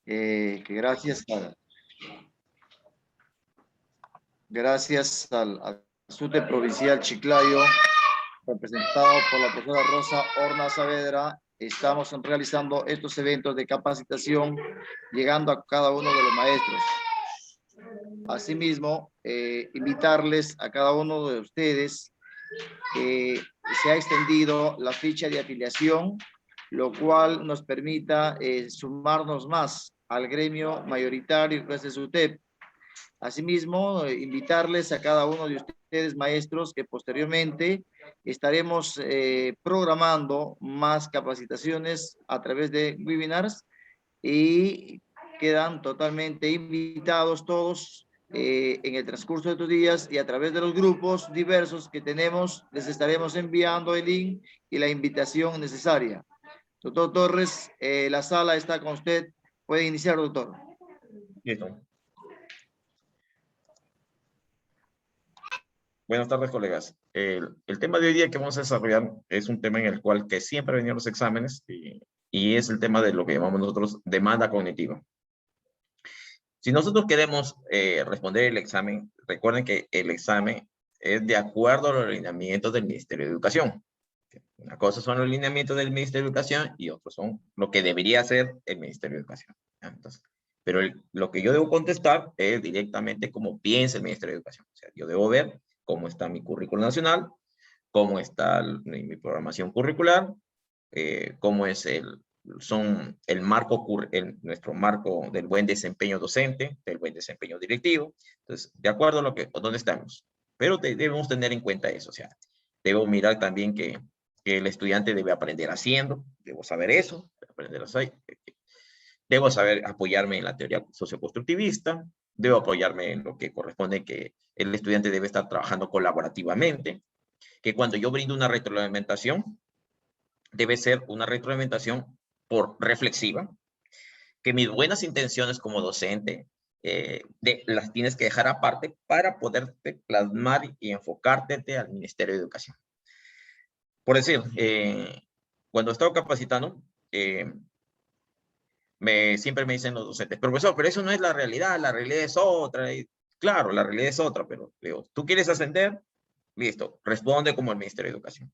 que gracias al SUTE Provincial Chiclayo, representado por la profesora Rosa Horna Saavedra, estamos realizando estos eventos de capacitación, llegando a cada uno de los maestros. Asimismo, invitarles a cada uno de ustedes que se ha extendido la ficha de afiliación, lo cual nos permita sumarnos más al gremio mayoritario que es el SUTEP. Asimismo, invitarles a cada uno de ustedes, maestros, que posteriormente estaremos programando más capacitaciones a través de webinars y quedan totalmente invitados todos en el transcurso de estos días y a través de los grupos diversos que tenemos, les estaremos enviando el link y la invitación necesaria. Doctor Torres, la sala está con usted. Puede iniciar, doctor. Listo. Buenas tardes, colegas. El tema de hoy día que vamos a desarrollar es un tema en el cual que siempre venían los exámenes y es el tema de lo que llamamos nosotros demanda cognitiva. Si nosotros queremos responder el examen, recuerden que el examen es de acuerdo a los lineamientos del Ministerio de Educación. Una cosa son los lineamientos del Ministerio de Educación y otros son lo que debería hacer el Ministerio de Educación. Entonces, pero lo que yo debo contestar es directamente cómo piensa el Ministerio de Educación. O sea, yo debo ver cómo está mi currículo nacional, cómo está mi programación curricular, cómo es nuestro marco del buen desempeño docente, del buen desempeño directivo. Entonces, de acuerdo a dónde estamos. Pero debemos tener en cuenta eso. O sea, debo mirar también que el estudiante debe aprender haciendo. Debo saber eso, aprender a hacer. Debo saber apoyarme en la teoría socioconstructivista. Debo apoyarme en lo que corresponde que el estudiante debe estar trabajando colaborativamente. Que cuando yo brindo una retroalimentación, debe ser una retroalimentación reflexiva, que mis buenas intenciones como docente las tienes que dejar aparte para poderte plasmar y enfocarte al Ministerio de Educación. Por decir, cuando he estado capacitando, siempre me dicen los docentes, profesor, pero eso no es la realidad es otra. Y, claro, la realidad es otra, pero digo, ¿tú quieres ascender? Listo, responde como el Ministerio de Educación.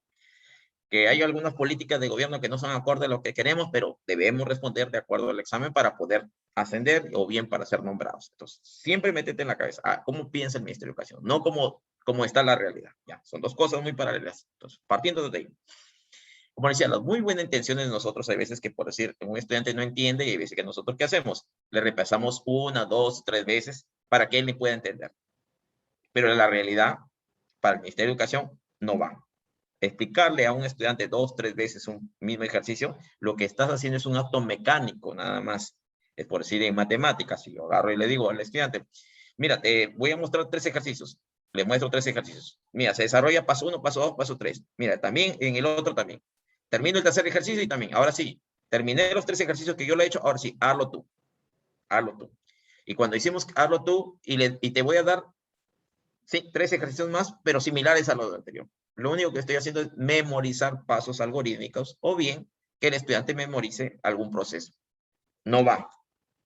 Que hay algunas políticas de gobierno que no son acorde a lo que queremos, pero debemos responder de acuerdo al examen para poder ascender o bien para ser nombrados. Entonces, siempre métete en la cabeza, ¿cómo piensa el Ministerio de Educación? No cómo está la realidad. Ya, son dos cosas muy paralelas. Entonces, partiendo de ahí. Como decía, las muy buenas intenciones de nosotros, hay veces que, por decir, un estudiante no entiende y hay veces que nosotros, ¿qué hacemos? Le repasamos 1, 2, 3 veces para que él le pueda entender. Pero la realidad, para el Ministerio de Educación, no va. Explicarle a un estudiante 2, 3 veces un mismo ejercicio, lo que estás haciendo es un acto mecánico, nada más. Es por decir, en matemáticas, si yo agarro y le digo al estudiante, mira, te voy a mostrar 3 ejercicios. Le muestro 3 ejercicios. Mira, se desarrolla paso 1, paso 2, paso 3. Mira, también en el otro también. Termino el tercer ejercicio y también. Ahora sí, terminé los 3 ejercicios que yo le he hecho, ahora sí, hazlo tú. Hazlo tú. Y cuando hicimos hazlo tú, y te voy a dar, sí, 3 ejercicios más, pero similares a lo anterior. Lo único que estoy haciendo es memorizar pasos algorítmicos o bien que el estudiante memorice algún proceso. No va.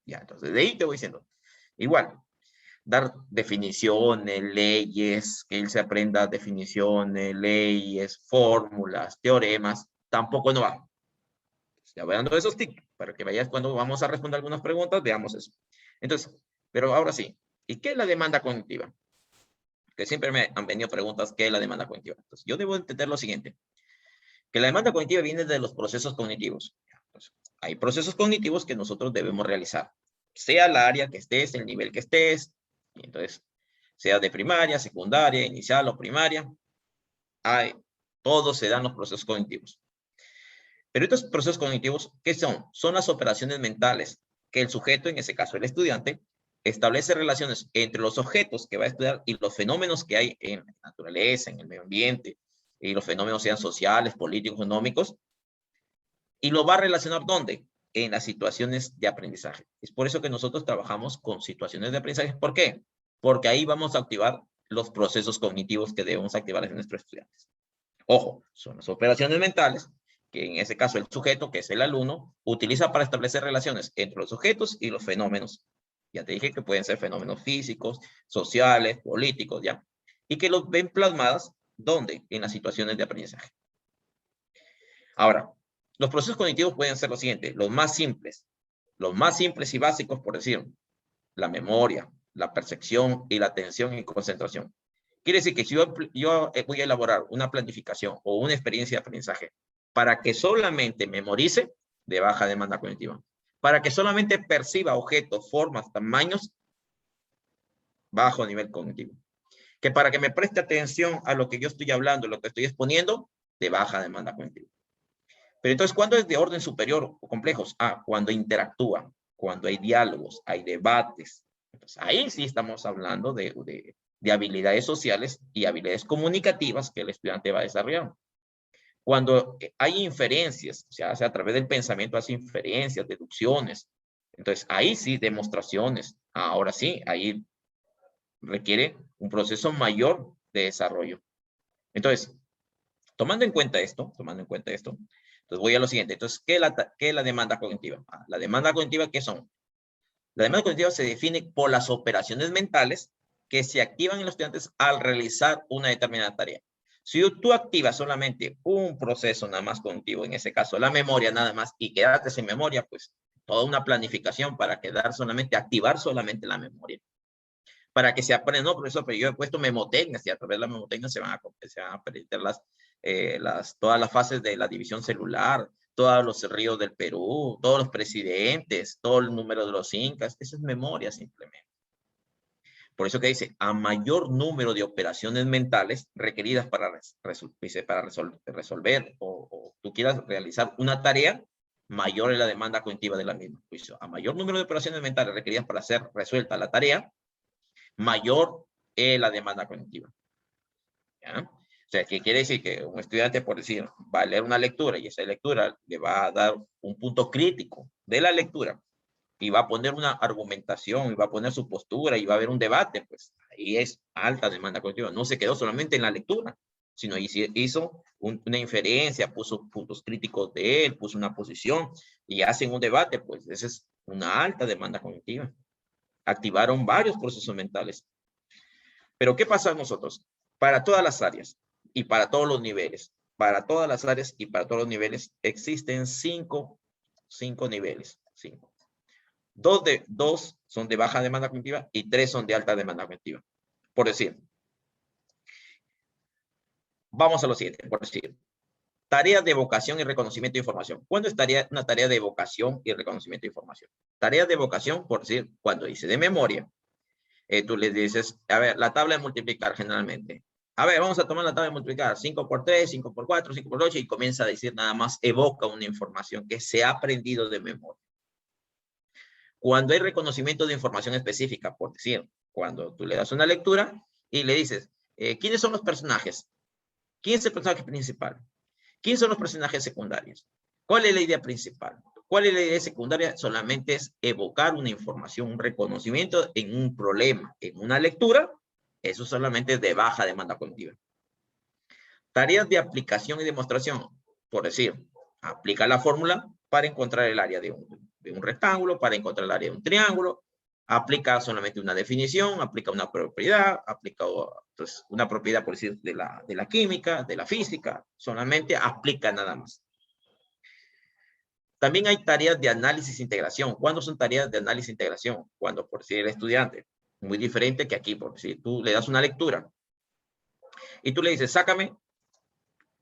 Ya, entonces de ahí te voy diciendo. Igual, dar definiciones, leyes, que él se aprenda definiciones, leyes, fórmulas, teoremas, tampoco no va. Ya voy dando esos tips para que vayas cuando vamos a responder algunas preguntas, veamos eso. Entonces, pero ahora sí, ¿y qué es la demanda cognitiva? Que siempre me han venido preguntas, ¿qué es la demanda cognitiva? Entonces, yo debo entender lo siguiente, que la demanda cognitiva viene de los procesos cognitivos. Entonces, hay procesos cognitivos que nosotros debemos realizar, sea la área que estés, el nivel que estés, y entonces, sea de primaria, secundaria, inicial o primaria, todos se dan los procesos cognitivos. Pero estos procesos cognitivos, ¿qué son? Son las operaciones mentales que el sujeto, en ese caso el estudiante, establece relaciones entre los objetos que va a estudiar y los fenómenos que hay en la naturaleza, en el medio ambiente, y los fenómenos sean sociales, políticos, económicos, y lo va a relacionar ¿dónde? En las situaciones de aprendizaje. Es por eso que nosotros trabajamos con situaciones de aprendizaje. ¿Por qué? Porque ahí vamos a activar los procesos cognitivos que debemos activar en nuestros estudiantes. Ojo, son las operaciones mentales que en ese caso el sujeto, que es el alumno, utiliza para establecer relaciones entre los sujetos y los fenómenos. Ya te dije que pueden ser fenómenos físicos, sociales, políticos, ¿ya? Y que los ven plasmadas, ¿dónde? En las situaciones de aprendizaje. Ahora, los procesos cognitivos pueden ser los siguientes, los más simples y básicos, por decir, la memoria, la percepción y la atención y concentración. Quiere decir que si yo voy a elaborar una planificación o una experiencia de aprendizaje para que solamente memorice, de baja demanda cognitiva. Para que solamente perciba objetos, formas, tamaños, bajo nivel cognitivo. Que para que me preste atención a lo que yo estoy hablando, lo que estoy exponiendo, de baja demanda cognitiva. Pero entonces, ¿cuándo es de orden superior o complejos? Cuando interactúan, cuando hay diálogos, hay debates. Entonces, ahí sí estamos hablando de habilidades sociales y habilidades comunicativas que el estudiante va a desarrollar. Cuando hay inferencias, o sea, a través del pensamiento hace inferencias, deducciones. Entonces, ahí sí, demostraciones. Ahora sí, ahí requiere un proceso mayor de desarrollo. Entonces, tomando en cuenta esto, entonces voy a lo siguiente. Entonces, ¿qué es la demanda cognitiva? La demanda cognitiva, ¿qué son? La demanda cognitiva se define por las operaciones mentales que se activan en los estudiantes al realizar una determinada tarea. Si tú activas solamente un proceso nada más cognitivo, en ese caso la memoria nada más, y quedarte sin memoria, pues toda una planificación para activar solamente la memoria. Para que se aprenda, no, profesor, pero yo he puesto memotecnias y a través de la memotecnia se van a aprender todas las fases de la división celular, todos los ríos del Perú, todos los presidentes, todo el número de los incas. Eso es memoria simplemente. Por eso que dice, a mayor número de operaciones mentales requeridas para resolver o tú quieras realizar una tarea, mayor es la demanda cognitiva de la misma. A mayor número de operaciones mentales requeridas para ser resuelta la tarea, mayor es la demanda cognitiva. ¿Ya? O sea, ¿qué quiere decir? Que un estudiante, por decir, va a leer una lectura y esa lectura le va a dar un punto crítico de la lectura y va a poner una argumentación y va a poner su postura y va a haber un debate, pues ahí es alta demanda cognitiva. No se quedó solamente en la lectura, sino hizo una inferencia, puso puntos críticos de él, puso una posición y hacen un debate, pues esa es una alta demanda cognitiva. Activaron varios procesos mentales. Pero ¿qué pasa a nosotros? Para todas las áreas y para todos los niveles, para todas las áreas y para todos los niveles existen cinco niveles. Dos son de baja demanda cognitiva y 3 son de alta demanda cognitiva. Por decir, vamos a lo siguiente, por decir, tareas de evocación y reconocimiento de información. ¿Cuándo estaría una tarea de evocación y reconocimiento de información? Tareas de evocación, por decir, cuando dice de memoria, tú le dices, a ver, la tabla de multiplicar generalmente. A ver, vamos a tomar la tabla de multiplicar, 5 por 3, 5 por 4, 5 por 8, y comienza a decir nada más, evoca una información que se ha aprendido de memoria. Cuando hay reconocimiento de información específica, por decir, cuando tú le das una lectura y le dices, ¿quiénes son los personajes? ¿Quién es el personaje principal? ¿Quiénes son los personajes secundarios? ¿Cuál es la idea principal? ¿Cuál es la idea secundaria? Solamente es evocar una información, un reconocimiento en un problema, en una lectura. Eso solamente es de baja demanda cognitiva. Tareas de aplicación y demostración. Por decir, aplica la fórmula para encontrar el área de un rectángulo, para encontrar el área de un triángulo. Aplica solamente una definición, aplica una propiedad, aplica pues, una propiedad, por decir, de la química, de la física. Solamente aplica nada más. También hay tareas de análisis e integración. ¿Cuándo son tareas de análisis e integración? Cuando, por decir, el estudiante. Muy diferente que aquí, por si tú le das una lectura y tú le dices, sácame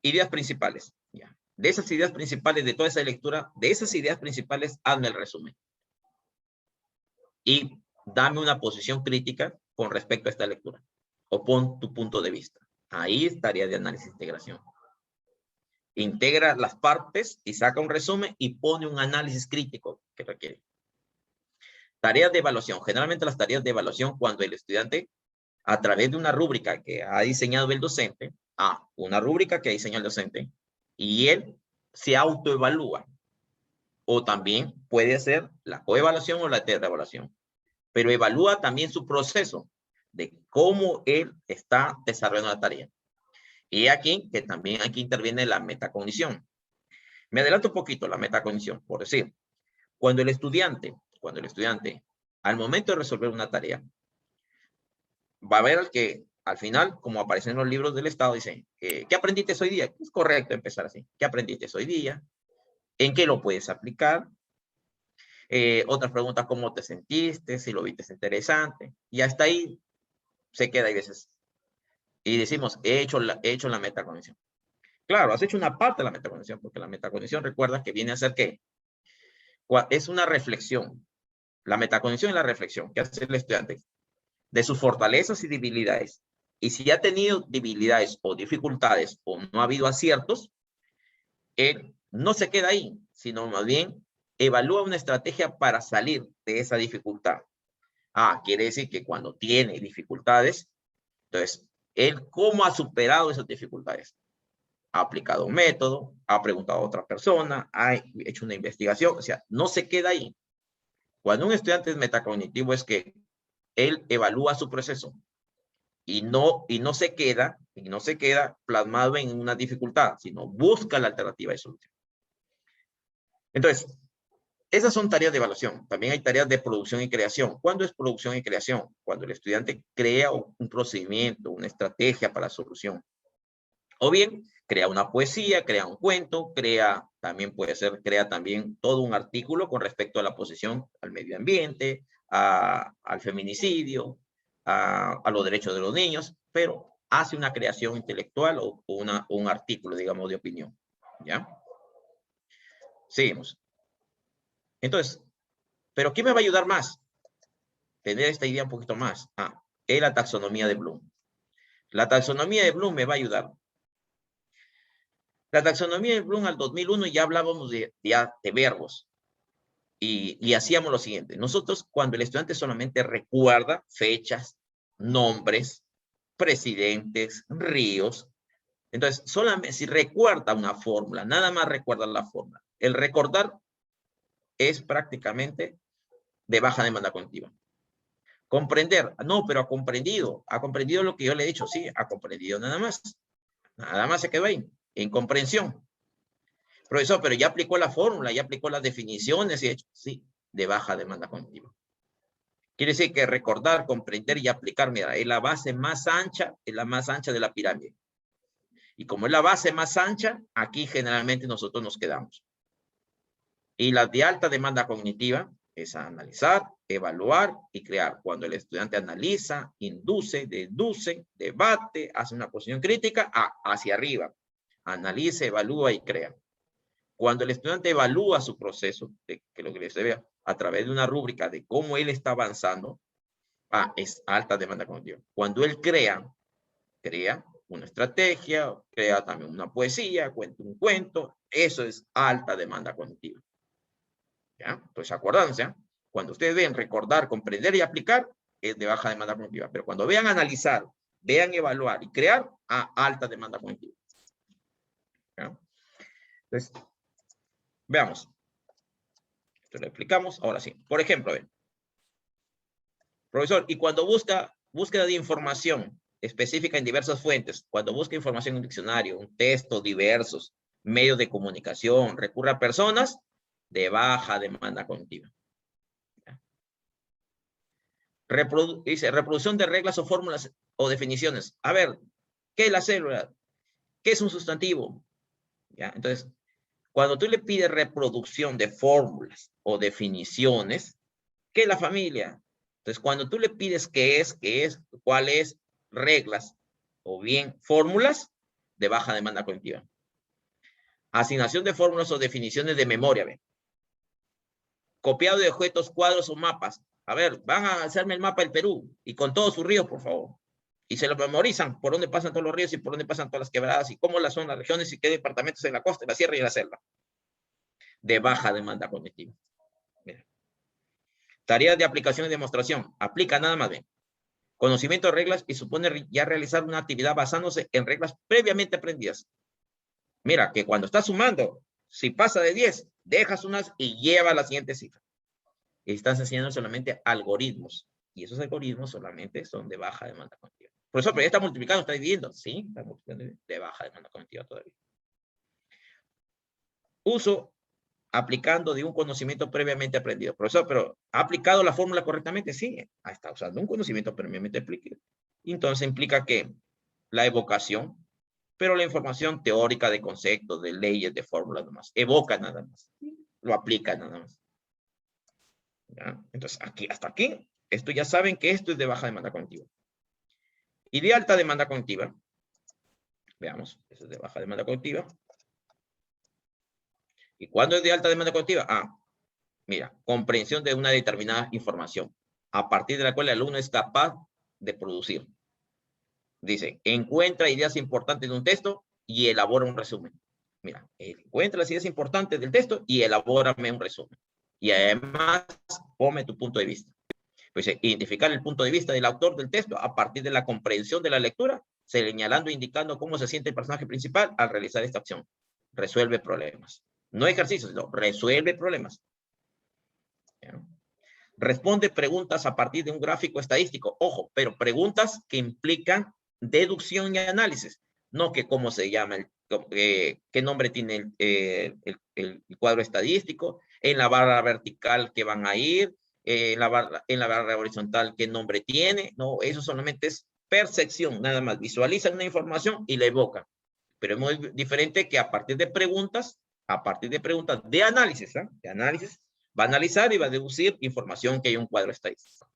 ideas principales. Ya. De esas ideas principales, de toda esa lectura, de esas ideas principales, hazme el resumen. Y dame una posición crítica con respecto a esta lectura. O pon tu punto de vista. Ahí es tarea de análisis e integración. Integra las partes y saca un resumen y pone un análisis crítico que requiere. Tareas de evaluación. Generalmente las tareas de evaluación cuando el estudiante, a través de una rúbrica que ha diseñado el docente, una rúbrica que ha diseñado el docente, y él se autoevalúa. O también puede hacer la coevaluación o la reevaluación. Pero evalúa también su proceso de cómo él está desarrollando la tarea. Y aquí que también aquí interviene la metacognición. Me adelanto un poquito la metacognición, por decir, cuando el estudiante, al momento de resolver una tarea, va a ver que al final, como aparece en los libros del Estado, dice, ¿qué aprendiste hoy día? Es correcto empezar así. ¿Qué aprendiste hoy día? ¿En qué lo puedes aplicar? Otras preguntas, ¿cómo te sentiste? Si lo viste interesante. Y hasta ahí se queda hay veces. Y decimos, he hecho la metacognición. Claro, has hecho una parte de la metacognición, porque la metacognición, recuerda que viene a ser ¿qué? Es una reflexión. La metacognición es la reflexión que hace el estudiante de sus fortalezas y debilidades. Y si ha tenido debilidades o dificultades o no ha habido aciertos, él no se queda ahí, sino más bien evalúa una estrategia para salir de esa dificultad. Quiere decir que cuando tiene dificultades, entonces, él cómo ha superado esas dificultades. Ha aplicado un método, ha preguntado a otra persona, ha hecho una investigación, o sea, no se queda ahí. Cuando un estudiante es metacognitivo es que él evalúa su proceso y no se queda plasmado en una dificultad, sino busca la alternativa de solución. Entonces, esas son tareas de evaluación. También hay tareas de producción y creación. ¿Cuándo es producción y creación? Cuando el estudiante crea un procedimiento, una estrategia para la solución. O bien, crea una poesía, crea un cuento, crea también todo un artículo con respecto a la posición al medio ambiente, al feminicidio, a los derechos de los niños, pero hace una creación intelectual o un artículo, digamos, de opinión. ¿Ya? Seguimos. Entonces, ¿pero qué me va a ayudar más? Tener esta idea un poquito más. Es la taxonomía de Bloom. La taxonomía de Bloom me va a ayudar. La taxonomía de Bloom al 2001 ya hablábamos de verbos y hacíamos lo siguiente. Nosotros, cuando el estudiante solamente recuerda fechas, nombres, presidentes, ríos, entonces solamente si recuerda una fórmula, nada más recuerda la fórmula. El recordar es prácticamente de baja demanda cognitiva. Comprender, no, pero ha comprendido lo que yo le he dicho, sí, ha comprendido nada más se quedó ahí, en comprensión. Profesor, pero ya aplicó la fórmula, ya aplicó las definiciones y hecho, sí, de baja demanda cognitiva. Quiere decir que recordar, comprender y aplicar, mira, es la base más ancha, es la más ancha de la pirámide. Y como es la base más ancha, aquí generalmente nosotros nos quedamos. Y la de alta demanda cognitiva es analizar, evaluar y crear. Cuando el estudiante analiza, induce, deduce, debate, hace una posición crítica, hacia arriba. Analiza, evalúa y crea. Cuando el estudiante evalúa su proceso, que lo que les vea a través de una rúbrica de cómo él está avanzando, es alta demanda cognitiva. Cuando él crea una estrategia, crea también una poesía, cuenta un cuento, eso es alta demanda cognitiva. ¿Ya? Entonces, acuérdense, cuando ustedes ven recordar, comprender y aplicar, es de baja demanda cognitiva. Pero cuando vean analizar, vean evaluar y crear, alta demanda cognitiva. ¿Ya? Entonces, veamos. Esto lo explicamos. Ahora sí. Por ejemplo, ven. Profesor, y cuando búsqueda de información específica en diversas fuentes, cuando busca información en un diccionario, un texto, diversos medios de comunicación, recurre a personas de baja demanda cognitiva. Dice, reproducción de reglas o fórmulas o definiciones. A ver, ¿qué es la célula? ¿Qué es un sustantivo? ¿Ya? Entonces, cuando tú le pides reproducción de fórmulas o definiciones, ¿qué es la familia? Entonces, cuando tú le pides cuáles reglas o bien fórmulas de baja demanda cognitiva. Asignación de fórmulas o definiciones de memoria. ¿Ve? Copiado de objetos, cuadros o mapas. A ver, van a hacerme el mapa del Perú y con todos sus ríos, por favor. Y se lo memorizan por dónde pasan todos los ríos y por dónde pasan todas las quebradas y cómo son las regiones y qué departamentos en la costa, en la sierra y en la selva. De baja demanda cognitiva. Mira. Tareas de aplicación y demostración. Aplica nada más bien. Conocimiento de reglas y supone ya realizar una actividad basándose en reglas previamente aprendidas. Mira, que cuando estás sumando, si pasa de 10, dejas unas y lleva a la siguiente cifra. Estás enseñando solamente algoritmos. Y esos algoritmos solamente son de baja demanda cognitiva. Por eso, pero ya está multiplicando, está dividiendo. Sí, está multiplicando de baja demanda cognitiva todavía. Uso aplicando de un conocimiento previamente aprendido. Profesor, pero ¿ha aplicado la fórmula correctamente? Sí, está usando un conocimiento previamente aplicado. Entonces implica que la evocación, pero la información teórica de conceptos, de leyes, de fórmulas nomás. Evoca nada más. Lo aplica nada más. ¿Ya? Entonces, aquí, hasta aquí, esto ya saben que esto es de baja demanda cognitiva. Y de alta demanda cognitiva, veamos, eso es de baja demanda cognitiva. ¿Y cuándo es de alta demanda cognitiva? Ah, mira, comprensión de una determinada información, a partir de la cual el alumno es capaz de producir. Dice, encuentra ideas importantes de un texto y elabora un resumen. Mira, encuentra las ideas importantes del texto y elabórame un resumen. Y además, ponme tu punto de vista. Pues identificar el punto de vista del autor del texto a partir de la comprensión de la lectura, señalando e indicando cómo se siente el personaje principal al realizar esta acción. Resuelve problemas. No ejercicios, sino resuelve problemas. ¿Ya? Responde preguntas a partir de un gráfico estadístico. Ojo, pero preguntas que implican deducción y análisis. No que cómo se llama, qué nombre tiene el cuadro estadístico, en la barra vertical que van a ir, en la barra horizontal qué nombre tiene. No, eso solamente es percepción, nada más. Visualizan una información y la evocan. Pero es muy diferente que a partir de preguntas de análisis, ¿eh? De análisis, va a analizar y va a deducir información que hay en un cuadro estadístico.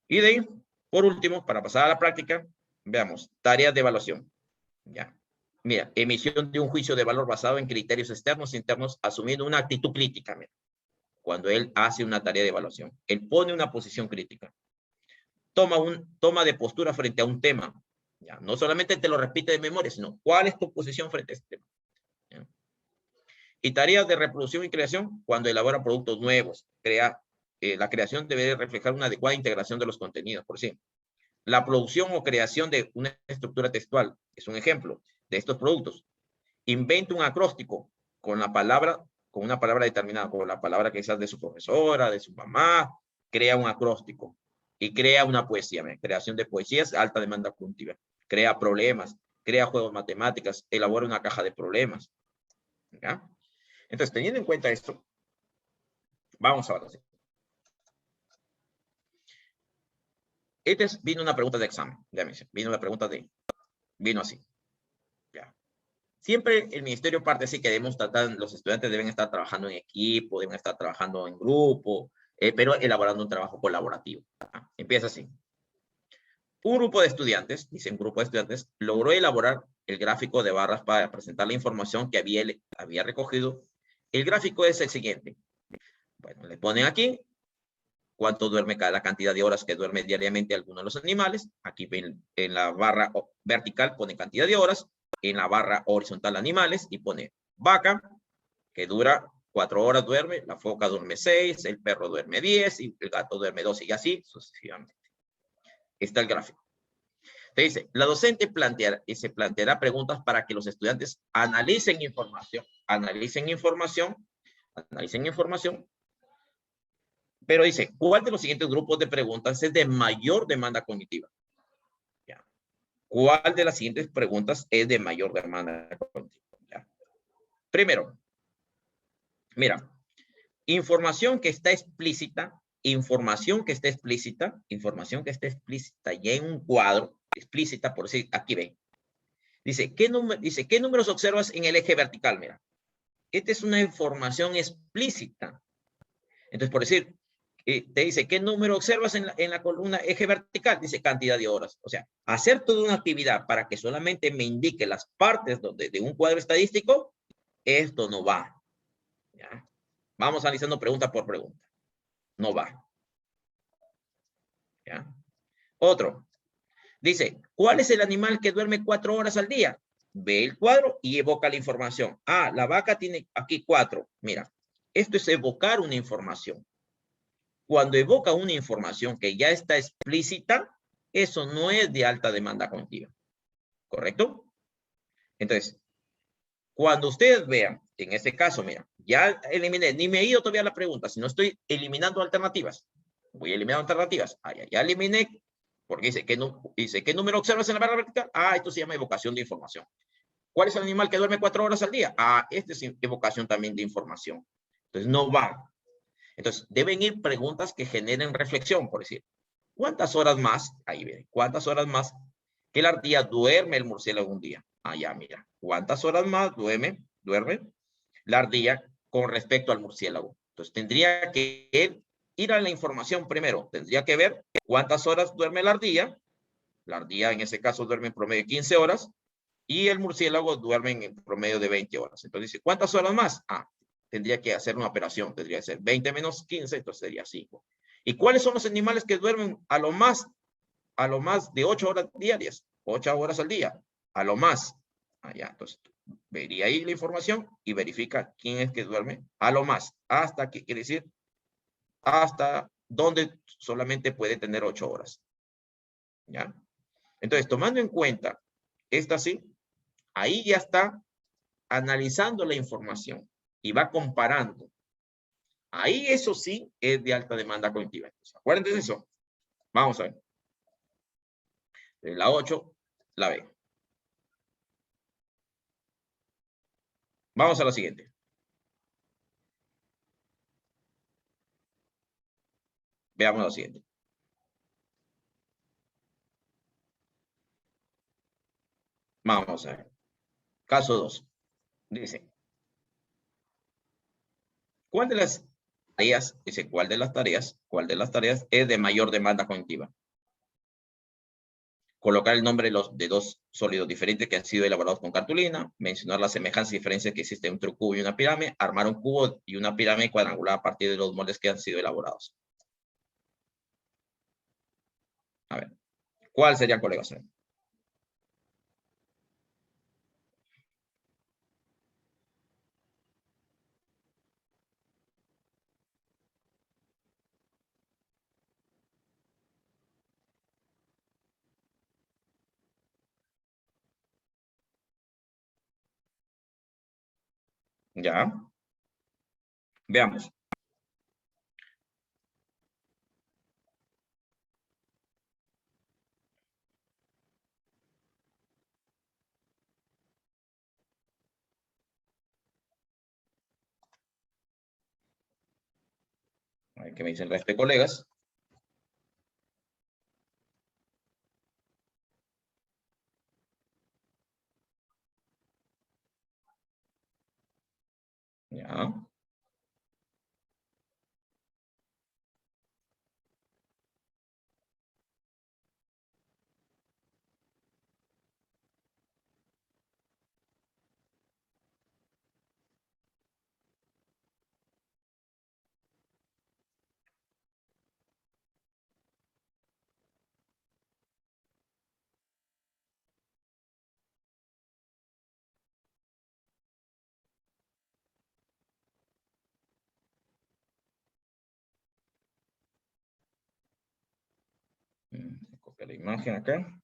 Y de ahí, por último, para pasar a la práctica, veamos, tareas de evaluación. Ya. Mira, emisión de un juicio de valor basado en criterios externos e internos, asumiendo una actitud crítica. Mira, cuando él hace una tarea de evaluación, él pone una posición crítica. Toma de postura frente a un tema. Ya. No solamente te lo repite de memoria, sino cuál es tu posición frente a este tema. ¿Ya? Y tareas de reproducción y creación, cuando elabora productos nuevos. La creación debe reflejar una adecuada integración de los contenidos, por sí. La producción o creación de una estructura textual es un ejemplo de estos productos. Inventa un acróstico con una palabra determinada, con la palabra quizás de su profesora, de su mamá, crea un acróstico y crea una poesía. Creación de poesías, alta demanda cognitiva. Crea problemas, crea juegos matemáticas, elabora una caja de problemas. ¿Ya? Entonces, teniendo en cuenta esto, vamos a ver. Vino una pregunta de examen. Vino así. Ya. Siempre el ministerio parte así que los estudiantes deben estar trabajando en equipo, deben estar trabajando en grupo, pero elaborando un trabajo colaborativo. Empieza así. Un grupo de estudiantes, dice un grupo de estudiantes, logró elaborar el gráfico de barras para presentar la información que había recogido. El gráfico es el siguiente. Bueno, le ponen aquí cuánto duerme la cantidad de horas que duerme diariamente alguno de los animales. Aquí ven en la barra vertical pone cantidad de horas, en la barra horizontal animales y pone vaca, que dura 4 horas duerme, la foca duerme 6, el perro duerme 10 y el gato duerme 12 y así sucesivamente. Está el gráfico. Te dice, la docente se planteará preguntas para que los estudiantes analicen información, pero dice, ¿cuál de los siguientes grupos de preguntas es de mayor demanda cognitiva? ¿Ya? ¿Cuál de las siguientes preguntas es de mayor demanda cognitiva? ¿Ya? Primero, mira, información que está explícita ya en un cuadro, explícita, por decir, aquí ven. Dice, ¿qué números observas en el eje vertical? Mira, esta es una información explícita. Entonces, por decir, te dice, ¿qué número observas en la columna eje vertical? Dice, cantidad de horas. O sea, hacer toda una actividad para que solamente me indique las partes de un cuadro estadístico, esto no va. ¿Ya? Vamos analizando pregunta por pregunta. No va. ¿Ya? Otro. Dice, ¿cuál es el animal que duerme 4 horas al día? Ve el cuadro y evoca la información. Ah, la vaca tiene aquí 4. Mira, esto es evocar una información. Cuando evoca una información que ya está explícita, eso no es de alta demanda cognitiva. ¿Correcto? Entonces, cuando ustedes vean, en este caso, mira, ya eliminé, ni me he ido todavía a la pregunta, sino estoy eliminando alternativas. Voy a eliminar alternativas. Ah, ya eliminé, porque dice, ¿qué número observas en la barra vertical? Ah, esto se llama evocación de información. ¿Cuál es el animal que duerme 4 horas al día? Ah, esta es evocación también de información. Entonces, no va. Entonces, deben ir preguntas que generen reflexión, por decir, ¿cuántas horas más? Ahí viene, ¿cuántas horas más que la ardilla duerme el murciélago un día? Ah, ya, mira, ¿cuántas horas más duerme la ardilla con respecto al murciélago? Entonces, tendría que ir a la información primero. Tendría que ver cuántas horas duerme la ardilla. La ardilla, en ese caso, duerme en promedio 15 horas. Y el murciélago duerme en promedio de 20 horas. Entonces dice, ¿cuántas horas más? Ah, tendría que hacer una operación. Tendría que ser 20 menos 15, entonces sería 5. ¿Y cuáles son los animales que duermen a lo más de 8 horas diarias? 8 horas al día. A lo más. Allá, entonces vería ahí la información y verifica quién es que duerme a lo más. Hasta que quiere decir, hasta donde solamente puede tener 8 horas. ¿Ya? Entonces, tomando en cuenta esta sí, ahí ya está analizando la información y va comparando. Ahí eso sí es de alta demanda cognitiva. Entonces, acuérdense de eso. Vamos a ver. La 8, la B. Vamos a la siguiente. Veamos la siguiente. Vamos a ver. Caso 2. Dice, ¿cuál de las tareas, dice, cuál de las tareas es de mayor demanda cognitiva? Colocar el nombre de dos sólidos diferentes que han sido elaborados con cartulina, mencionar las semejanzas y diferencias que existen entre un cubo y una pirámide, armar un cubo y una pirámide cuadrangular a partir de los moldes que han sido elaborados. A ver, ¿cuál sería, colegas? Ya, veamos. A ver qué me dicen el resto de colegas. Ya. Copiar la imagen acá.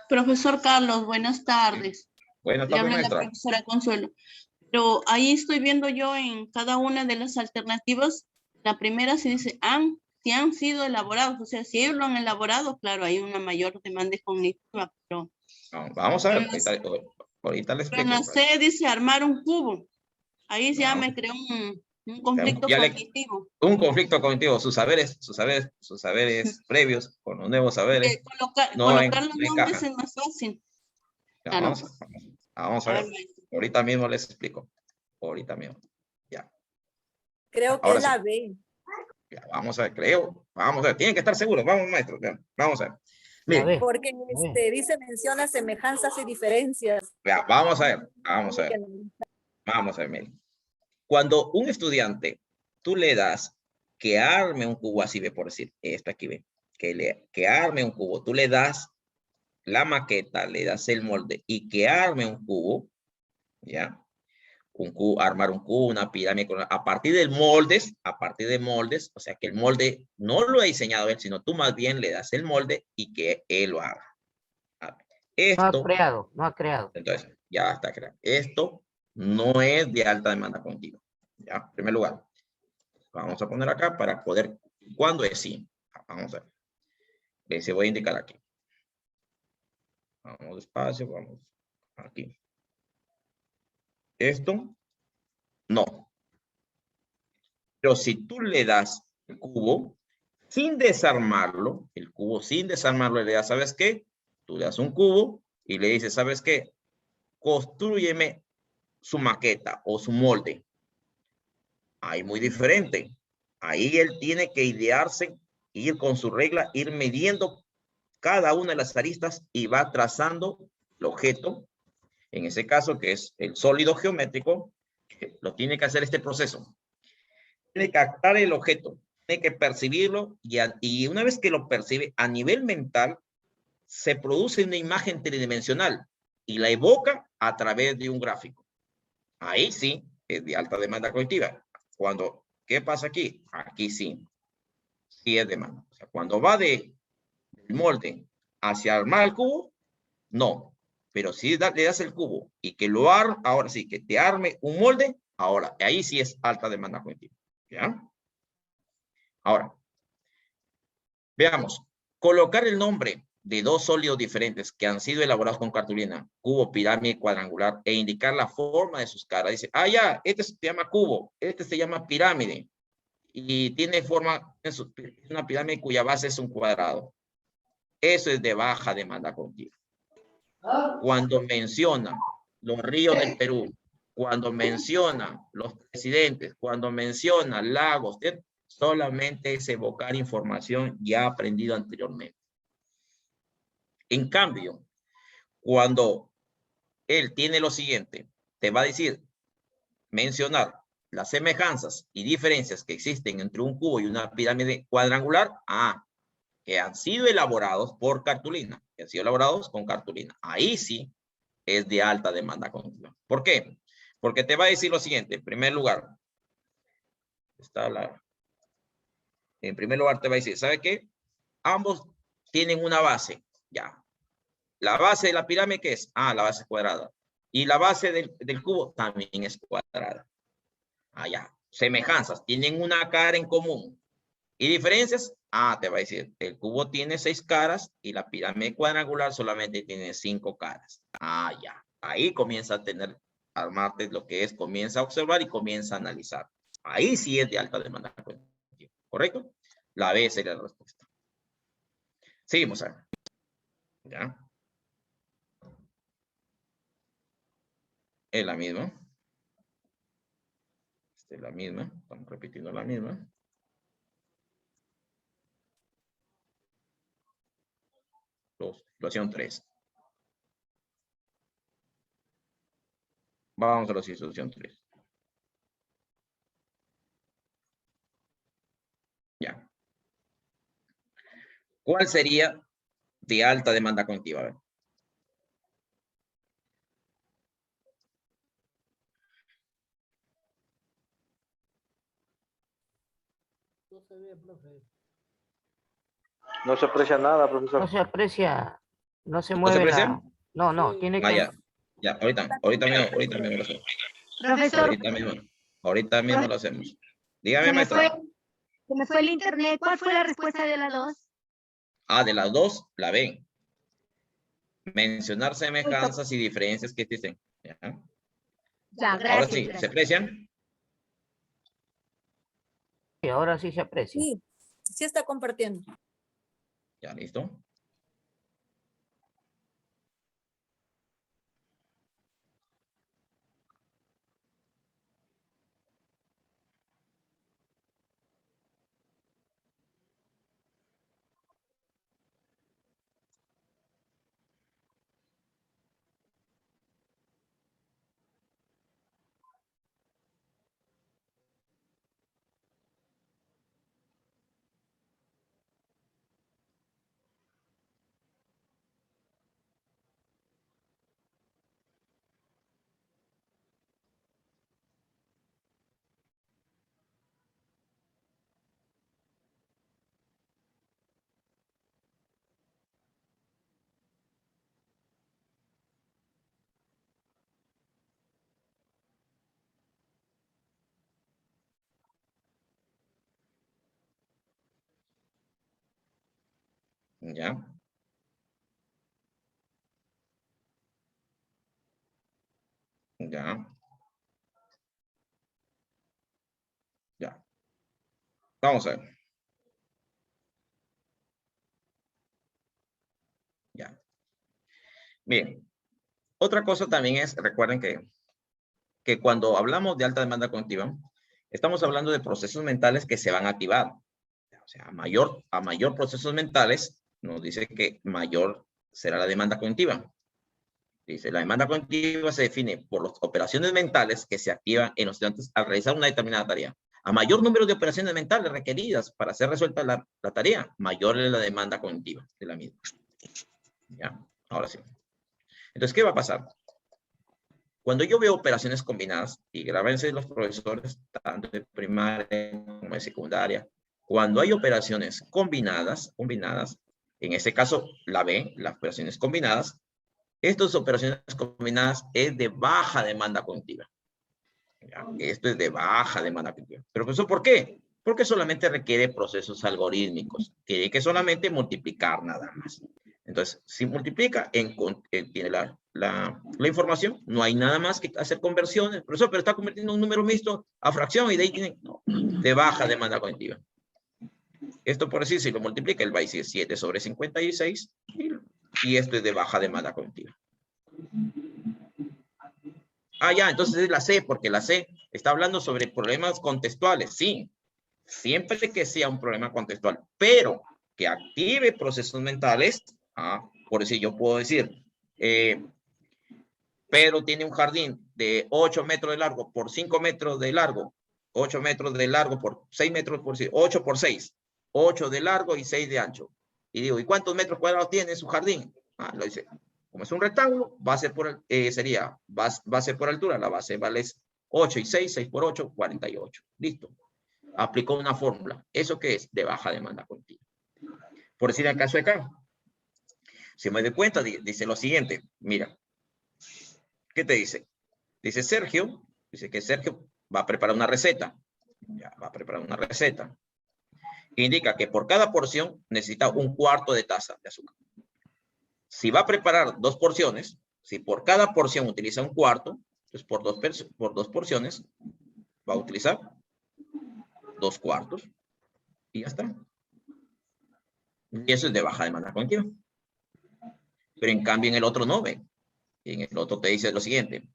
Profesor Carlos, buenas tardes. Buenas Le tardes, habla la maestra. profesora Consuelo. Pero ahí estoy viendo yo en cada una de las alternativas, la primera se dice si han sido elaborados, o sea, si ellos lo han elaborado, claro, hay una mayor demanda cognitiva, pero Vamos a ver, en la, ahorita le pero en explico. la C dice armar un cubo. Ahí ya No, me creó un conflicto cognitivo. un conflicto cognitivo, sus saberes previos con los nuevos saberes Colocar los no nombres encajan. es más fácil. Ya, Claro. vamos a ver. Maestro. Ahorita mismo les explico. Ahorita mismo. Ya. Creo que Ahora es sí. la B. Ya, vamos a ver, creo. Vamos a ver, tienen que estar seguros. Vamos, maestros. Vamos a ver. Miren, Porque dice menciona semejanzas y diferencias. ya, vamos a ver. Vamos a ver. Vamos a ver, miren. Cuando un estudiante, tú le das que arme un cubo, así ve por decir, esto aquí ve, que arme un cubo, tú le das la maqueta, le das el molde y que arme un cubo, ¿ya? Un cubo, armar un cubo, una pirámide, a partir de moldes, o sea que el molde no lo ha diseñado él, sino tú más bien le das el molde y que él lo haga. Esto, No ha creado. entonces, ya está creado. Esto no es de alta demanda cognitiva, ¿ya? En primer lugar. Vamos a poner acá para poder, ¿cuándo es sí? Vamos a ver. Se voy a indicar aquí. Vamos despacio, vamos aquí. Esto, no. Pero si tú le das el cubo, sin desarmarlo, el cubo sin desarmarlo, le das, ¿sabes qué? Tú le das un cubo y le dices, ¿sabes qué? Constrúyeme su maqueta o su molde. Ahí muy diferente. Ahí él tiene que idearse, ir con su regla, ir midiendo cada una de las aristas y va trazando el objeto, en ese caso que es el sólido geométrico, que lo tiene que hacer este proceso. Tiene que captar el objeto, tiene que percibirlo y una vez que lo percibe a nivel mental, se produce una imagen tridimensional y la evoca a través de un gráfico. Ahí sí es de alta demanda cognitiva. ¿Qué pasa aquí? Aquí sí, sí es demanda. O sea, cuando va del molde hacia armar el cubo, no. Pero si le das el cubo y que lo arme, ahora sí, que te arme un molde, ahora, ahí sí es alta demanda cognitiva. ¿Ya? Ahora, veamos. Colocar el nombre de dos sólidos diferentes que han sido elaborados con cartulina, cubo, pirámide, cuadrangular, e indicar la forma de sus caras. Dice, ya, este se llama cubo, este se llama pirámide, y tiene forma, es una pirámide cuya base es un cuadrado. Eso es de baja demanda cognitiva. Cuando menciona los ríos del Perú, cuando menciona los presidentes, cuando menciona lagos, solamente es evocar información ya aprendida anteriormente. En cambio, cuando él tiene lo siguiente, te va a decir, mencionar las semejanzas y diferencias que existen entre un cubo y una pirámide cuadrangular, que han sido elaborados por cartulina, que han sido elaborados con cartulina. Ahí sí es de alta demanda cognitiva. ¿Por qué? Porque te va a decir lo siguiente. En primer lugar, te va a decir, ¿sabe qué? Ambos tienen una base, ya. La base de la pirámide, ¿qué es? La base es cuadrada. Y la base del cubo también es cuadrada. Ya. Semejanzas, tienen una cara en común. ¿Y diferencias? Te va a decir, el cubo tiene 6 caras y la pirámide cuadrangular solamente tiene 5 caras. Ya. Ahí comienza a armarte lo que es, comienza a observar y comienza a analizar. Ahí sí es de alta demanda cognitiva, ¿correcto? La B sería la respuesta. Seguimos a ver. ¿Ya? Es la misma. Esta es la misma. Estamos repitiendo la misma. Situación 3. Vamos a la situación 3. Ya. ¿Cuál sería de alta demanda cognitiva? A ver. No se aprecia nada, profesor. No se aprecia, no se ¿No se mueve aprecia? No, tiene que... Ya, ahorita mismo lo hacemos. Profesor, Ahorita mismo lo hacemos. Dígame, se me maestra. fue el internet. ¿Cuál fue la respuesta de las dos? De las dos, la ven. Mencionar semejanzas y diferencias que existen. ¿Ya? Ya, gracias. Ahora sí, gracias. ¿se aprecian? Sí, ahora sí se aprecia. Sí, sí está compartiendo. Ya, listo. ¿Ya? Ya. Ya. Vamos a ver. Ya. Bien. Otra cosa también es, recuerden que cuando hablamos de alta demanda cognitiva, estamos hablando de procesos mentales que se van a activar. O sea, a mayor procesos mentales, nos dice que mayor será la demanda cognitiva. Dice, la demanda cognitiva se define por las operaciones mentales que se activan en los estudiantes al realizar una determinada tarea. A mayor número de operaciones mentales requeridas para hacer resuelta la tarea, mayor es la demanda cognitiva de la misma. ¿Ya? Ahora sí. Entonces, ¿qué va a pasar? Cuando yo veo operaciones combinadas, y grábense los profesores, tanto de primaria como de secundaria, cuando hay operaciones combinadas, en este caso la B, las operaciones combinadas, estas operaciones combinadas es de baja demanda cognitiva. ¿Ya? Esto es de baja demanda cognitiva. ¿Pero eso por qué? Porque solamente requiere procesos algorítmicos, tiene que solamente multiplicar nada más. Entonces, si multiplica, tiene la información, no hay nada más que hacer conversiones, profesor, pero está convirtiendo un número mixto a fracción y de ahí tiene de baja demanda cognitiva. Esto por decir, si lo multiplica, él va a decir 7 sobre 56 y esto es de baja demanda cognitiva. Ah, ya, entonces es la C, porque la C está hablando sobre problemas contextuales, sí, siempre que sea un problema contextual, pero que active procesos mentales. Por decir, yo puedo decir, Pedro tiene un jardín de 8 metros de largo por 5 metros de largo, 8 metros de largo por 6 metros por 8 por 6, 8 de largo y 6 de ancho. Y digo, ¿y cuántos metros cuadrados tiene su jardín? Lo dice, como es un rectángulo, va a ser por altura, la base vale 8 y 6, 6 por 8, 48. Listo. Aplicó una fórmula. ¿Eso qué es? De baja demanda cognitiva. Por decir el caso de acá. Si me doy cuenta, dice lo siguiente. Mira. ¿Qué te dice? Dice Sergio. Dice que Sergio va a preparar una receta. Ya, va a preparar una receta. Indica que por cada porción necesita 1/4 de taza de azúcar. Si va a preparar 2 porciones, si por cada porción utiliza 1/4, entonces por dos porciones va a utilizar 2/4 y ya está. Y eso es de baja demanda cognitiva. Pero en cambio en el otro no ve. En el otro te dice lo siguiente.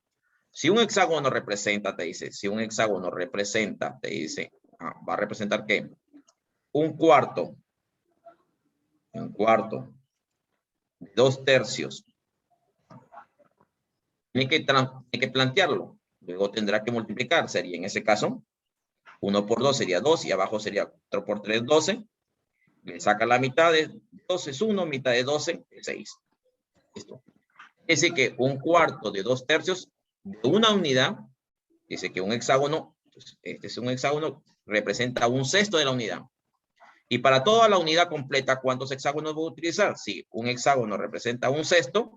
Si un hexágono representa, te dice, va a representar ¿qué? 1/4, 2/3. Tiene que plantearlo. Luego tendrá que multiplicar. Sería en ese caso, 1 por 2 sería 2 y abajo sería 4 por 3, 12. Le saca la mitad de 12 es 1, mitad de 12 es 6. Listo. Es decir que 1/4 de 2/3 de una unidad, dice que un hexágono, este es un hexágono, representa 1/6 de la unidad. Y para toda la unidad completa, ¿cuántos hexágonos voy a utilizar? Si un hexágono representa 1/6,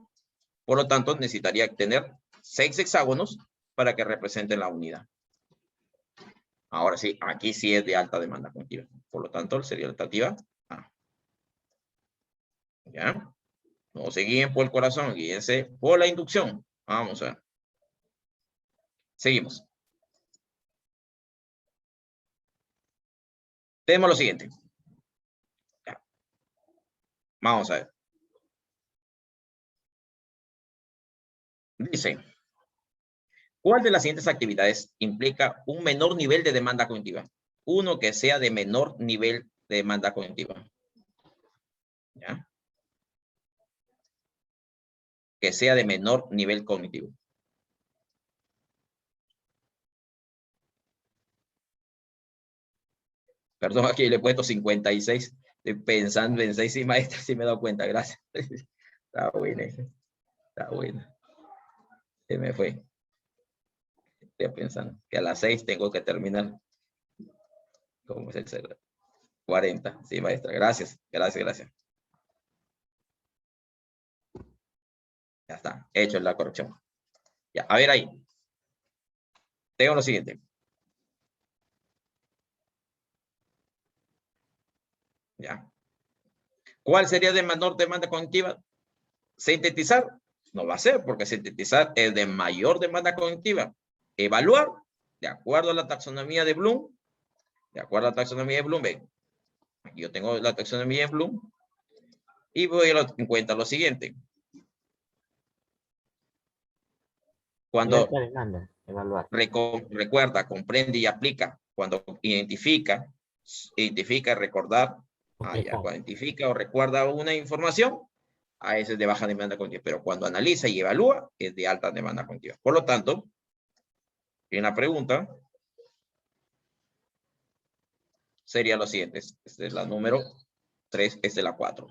por lo tanto necesitaría tener 6 hexágonos para que representen la unidad. Ahora sí, aquí sí es de alta demanda cognitiva. Por lo tanto, sería la alternativa A. ¿Ya? No se guíen por el corazón, guíense por la inducción. Vamos a ver. Seguimos. Tenemos lo siguiente. Ya. Vamos a ver. Dice, ¿cuál de las siguientes actividades implica un menor nivel de demanda cognitiva? Uno que sea de menor nivel de demanda cognitiva. ¿Ya? Que sea de menor nivel cognitivo. Perdón, aquí le he puesto 56. Estoy pensando en 6, sí, maestra, sí me he dado cuenta, gracias. Está buena. Está buena. Se me fue. Estoy pensando que a las 6 tengo que terminar. ¿Cómo es el celular? 40. Sí, maestra, gracias. Gracias. Ya está, hecho la corrección. Ya, a ver ahí. Tengo lo siguiente. Ya. ¿Cuál sería de menor demanda cognitiva? Sintetizar. No va a ser, porque sintetizar es de mayor demanda cognitiva. Evaluar, de acuerdo a la taxonomía de Bloom. De acuerdo a la taxonomía de Bloom, ven. Aquí yo tengo la taxonomía de Bloom. Y voy a en cuenta lo siguiente. Cuando evaluar. recuerda, comprende y aplica. Cuando identifica, recordar, cuando identifica o recuerda una información, a ese es de baja demanda cognitiva. Pero cuando analiza y evalúa, es de alta demanda cognitiva. Por lo tanto, en la pregunta sería lo siguiente. Esta es la número 3, esta es la 4.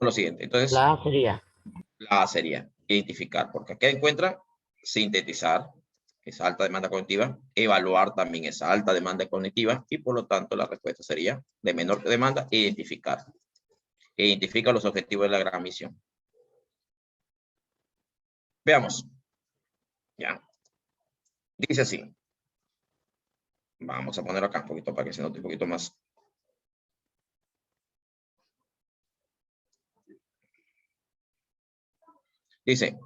Lo siguiente. Entonces, la A sería. La A sería identificar, porque aquí encuentra sintetizar, es alta demanda cognitiva, evaluar también es alta demanda cognitiva, y por lo tanto la respuesta sería de menor demanda, identificar. Identifica los objetivos de la gran misión. Veamos. Ya. Dice así. Vamos a ponerlo acá un poquito para que se note un poquito más. Dice,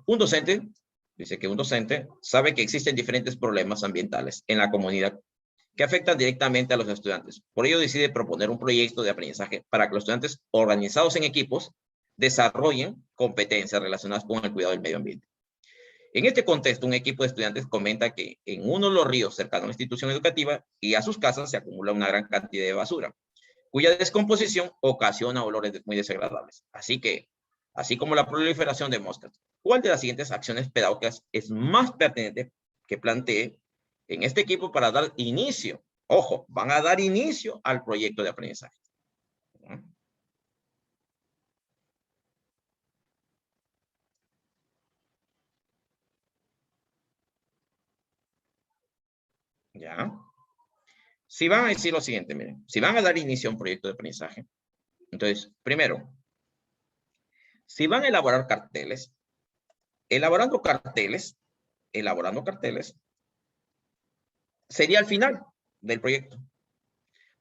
dice que un docente sabe que existen diferentes problemas ambientales en la comunidad que afectan directamente a los estudiantes. Por ello decide proponer un proyecto de aprendizaje para que los estudiantes organizados en equipos desarrollen competencias relacionadas con el cuidado del medio ambiente. En este contexto, un equipo de estudiantes comenta que en uno de los ríos cercano a una institución educativa y a sus casas se acumula una gran cantidad de basura, cuya descomposición ocasiona olores muy desagradables. Así como la proliferación de moscas. ¿Cuál de las siguientes acciones pedagógicas es más pertinente que plantee en este equipo para dar inicio? Ojo, van a dar inicio al proyecto de aprendizaje. ¿Ya? Si van a decir lo siguiente, miren, si van a dar inicio a un proyecto de aprendizaje, entonces, primero, si van a elaborar carteles, elaborando carteles, sería al final del proyecto.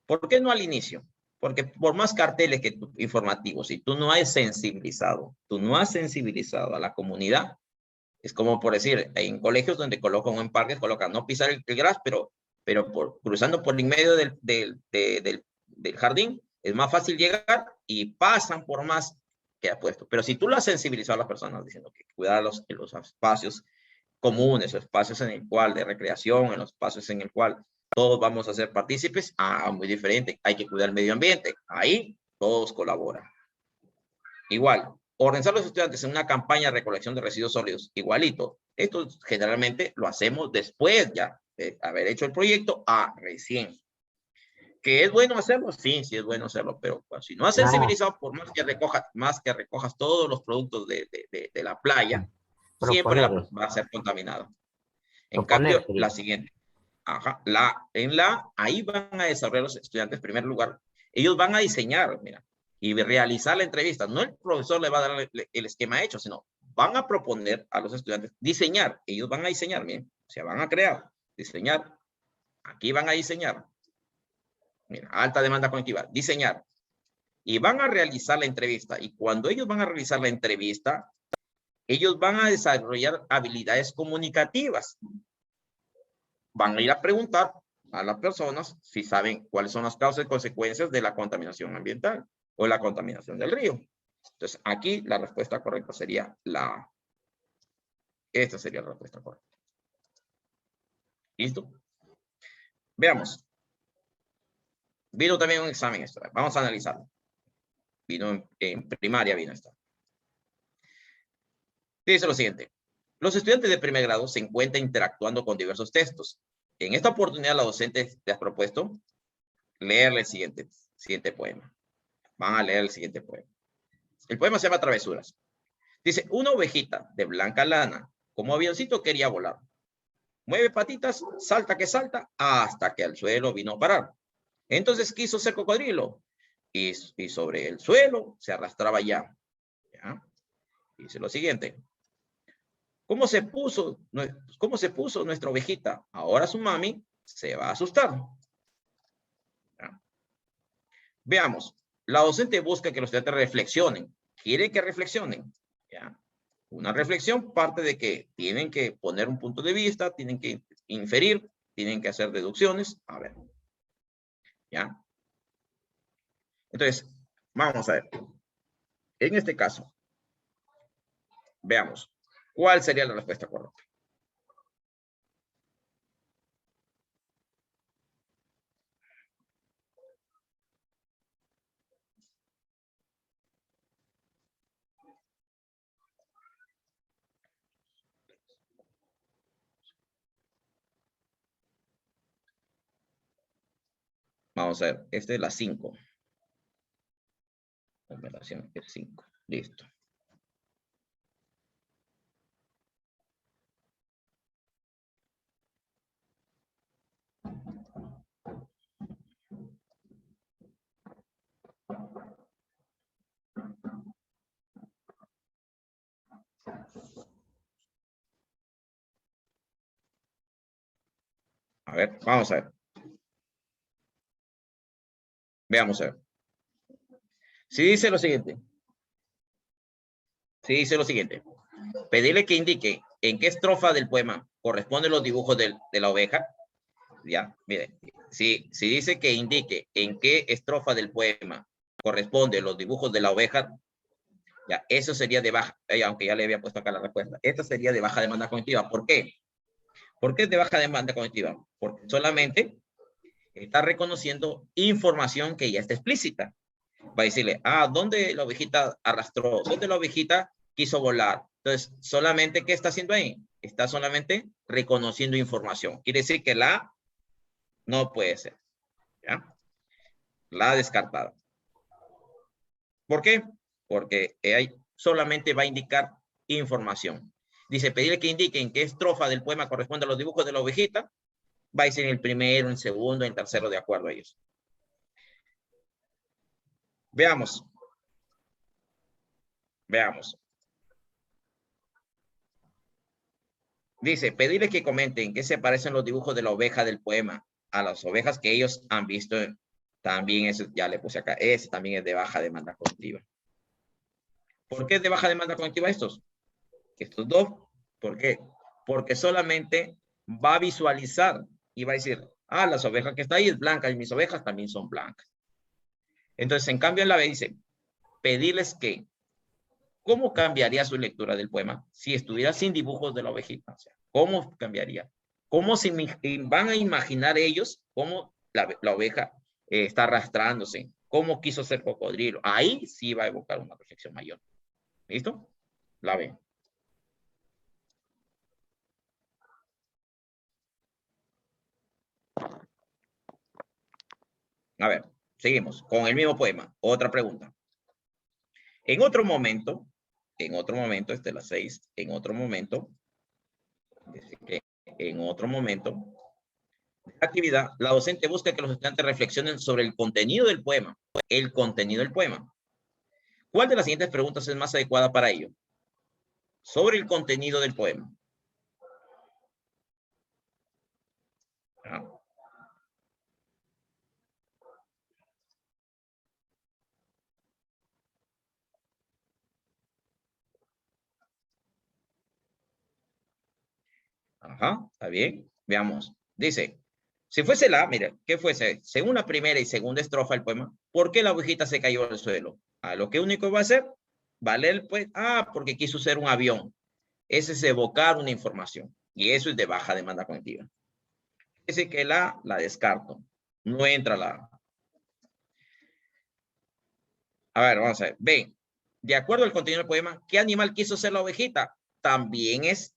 ¿Por qué no al inicio? Porque por más carteles que informativos, si tú no has sensibilizado a la comunidad, es como por decir, en colegios donde colocan en parques, colocan no pisar el gras, pero cruzando por en medio del jardín, es más fácil llegar y pasan por más que ha puesto. Pero si tú lo has sensibilizado a las personas diciendo que cuidar los espacios comunes, los espacios en el cual de recreación, en los espacios en el cual todos vamos a ser partícipes, muy diferente, hay que cuidar el medio ambiente, ahí todos colaboran. Igual, organizar a los estudiantes en una campaña de recolección de residuos sólidos, igualito. Esto generalmente lo hacemos después ya de haber hecho el proyecto, recién. ¿Que es bueno hacerlo? Sí, sí es bueno hacerlo, pero pues, si no has sensibilizado, por más que recojas todos los productos de la playa, siempre va a ser contaminado. En cambio, la siguiente. Ahí van a desarrollar los estudiantes, en primer lugar, ellos van a diseñar, mira, y realizar la entrevista. No el profesor le va a dar el esquema hecho, sino van a proponer a los estudiantes diseñar. Ellos van a diseñar, miren, o sea, van a crear, diseñar. Aquí van a diseñar. Mira, alta demanda cognitiva, diseñar. Y van a realizar la entrevista. Y cuando ellos van a realizar la entrevista, ellos van a desarrollar habilidades comunicativas. Van a ir a preguntar a las personas si saben cuáles son las causas y consecuencias de la contaminación ambiental o la contaminación del río. Entonces, aquí la respuesta correcta sería esta sería la respuesta correcta. ¿Listo? Veamos. Vino también un examen esto. Vamos a analizarlo. Vino en primaria, vino esto. Dice lo siguiente. Los estudiantes de primer grado se encuentran interactuando con diversos textos. En esta oportunidad, la docente te ha propuesto leerle el siguiente poema. Van a leer el siguiente poema. El poema se llama Travesuras. Dice, una ovejita de blanca lana, como avioncito quería volar. Mueve patitas, salta que salta, hasta que al suelo vino a parar. Entonces quiso ser cocodrilo, y sobre el suelo se arrastraba ya. ¿Ya? Dice lo siguiente. ¿Cómo se puso nuestra ovejita? Ahora su mami se va a asustar. Veamos. La docente busca que los estudiantes reflexionen. Quiere que reflexionen. ¿Ya? Una reflexión parte de que tienen que poner un punto de vista, tienen que inferir, tienen que hacer deducciones. A ver. ¿Ya? Entonces, vamos a ver. En este caso, veamos. ¿Cuál sería la respuesta correcta? Vamos a ver. Esta es la 5. Numeración es 5. Listo. A ver, vamos a ver. Veamos a ver. Si dice lo siguiente. Si dice lo siguiente. Pedirle que indique en qué estrofa del poema corresponden los dibujos de la oveja. Ya, mire. Si dice que indique en qué estrofa del poema corresponden los dibujos de la oveja, ya, eso sería de baja, aunque ya le había puesto acá la respuesta. Esto sería de baja demanda cognitiva. ¿Por qué? ¿Por qué es de baja demanda cognitiva? Porque solamente está reconociendo información que ya está explícita. Va a decirle, ¿dónde la ovejita arrastró? ¿Dónde la ovejita quiso volar? Entonces, solamente, ¿qué está haciendo ahí? Está solamente reconociendo información. Quiere decir que la no puede ser. ¿Ya? La descartada. ¿Por qué? Porque ahí solamente va a indicar información. Dice, pedirle que indique en qué estrofa del poema corresponde a los dibujos de la ovejita. Va a decir en el primero, en el segundo, en el tercero, de acuerdo a ellos. Veamos. Veamos. Dice, pedirle que comenten qué se parecen los dibujos de la oveja del poema a las ovejas que ellos han visto. También eso ya le puse acá. Ese también es de baja demanda cognitiva. ¿Por qué es de baja demanda cognitiva estos? Estos dos. ¿Por qué? Porque solamente va a visualizar y va a decir, las ovejas que está ahí es blanca y mis ovejas también son blancas. Entonces, en cambio, en la B dice, pedirles que, ¿cómo cambiaría su lectura del poema si estuviera sin dibujos de la ovejita? O sea, ¿cómo cambiaría? ¿Cómo se van a imaginar ellos cómo la oveja está arrastrándose? ¿Cómo quiso ser cocodrilo? Ahí sí va a evocar una reflexión mayor. ¿Listo? La B. A ver, seguimos con el mismo poema. Otra pregunta. En otro momento, esta es la 6, en otro momento, actividad, la docente busca que los estudiantes reflexionen sobre el contenido del poema. El contenido del poema. ¿Cuál de las siguientes preguntas es más adecuada para ello? Sobre el contenido del poema. Ajá, está bien. Veamos. Dice, si fuese mira, ¿qué fuese? Según la primera y segunda estrofa del poema, ¿por qué la ovejita se cayó al suelo? Lo que único va a hacer, vale, pues, porque quiso ser un avión. Ese es evocar una información. Y eso es de baja demanda cognitiva. Dice que la descarto. No entra la. A ver, vamos a ver. Ven, de acuerdo al contenido del poema, ¿qué animal quiso ser la ovejita? También es,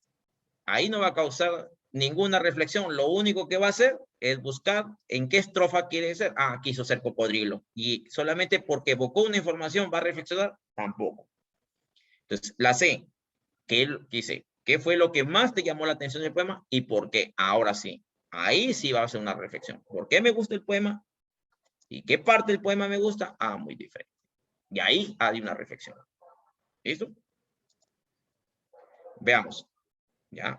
ahí no va a causar ninguna reflexión. Lo único que va a hacer es buscar en qué estrofa quiere ser. Quiso ser cocodrilo. Y solamente porque evocó una información va a reflexionar, tampoco. Entonces, la C, que él dice, ¿qué fue lo que más te llamó la atención del poema y por qué? Ahora sí, ahí sí va a ser una reflexión. ¿Por qué me gusta el poema? ¿Y qué parte del poema me gusta? Muy diferente. Y ahí hay una reflexión. ¿Listo? Veamos. ¿Ya?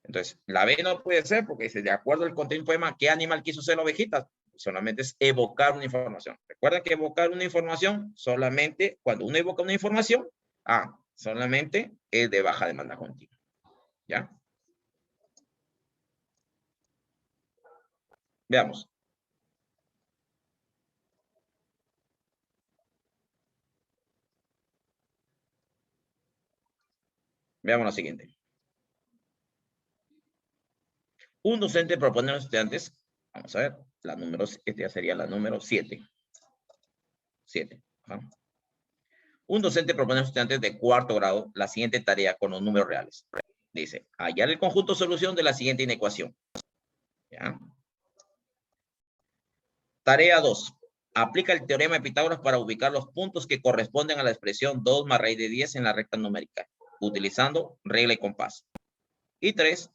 Entonces, la B no puede ser porque dice, de acuerdo al contenido del poema, ¿qué animal quiso ser la ovejita? solamente es evocar una información. Recuerda que evocar una información solamente, cuando uno evoca una información, solamente es de baja demanda continua. ¿Ya? Veamos. Veamos lo siguiente. Un docente propone a los estudiantes, vamos a ver, la número, esta ya sería la número 7. 7. Un docente propone a los estudiantes de cuarto grado la siguiente tarea con los números reales. Dice, hallar el conjunto solución de la siguiente inecuación. ¿Ya? Tarea 2. Aplica el teorema de Pitágoras para ubicar los puntos que corresponden a la expresión 2 más raíz de 10 en la recta numérica, utilizando regla y compás. Y 3.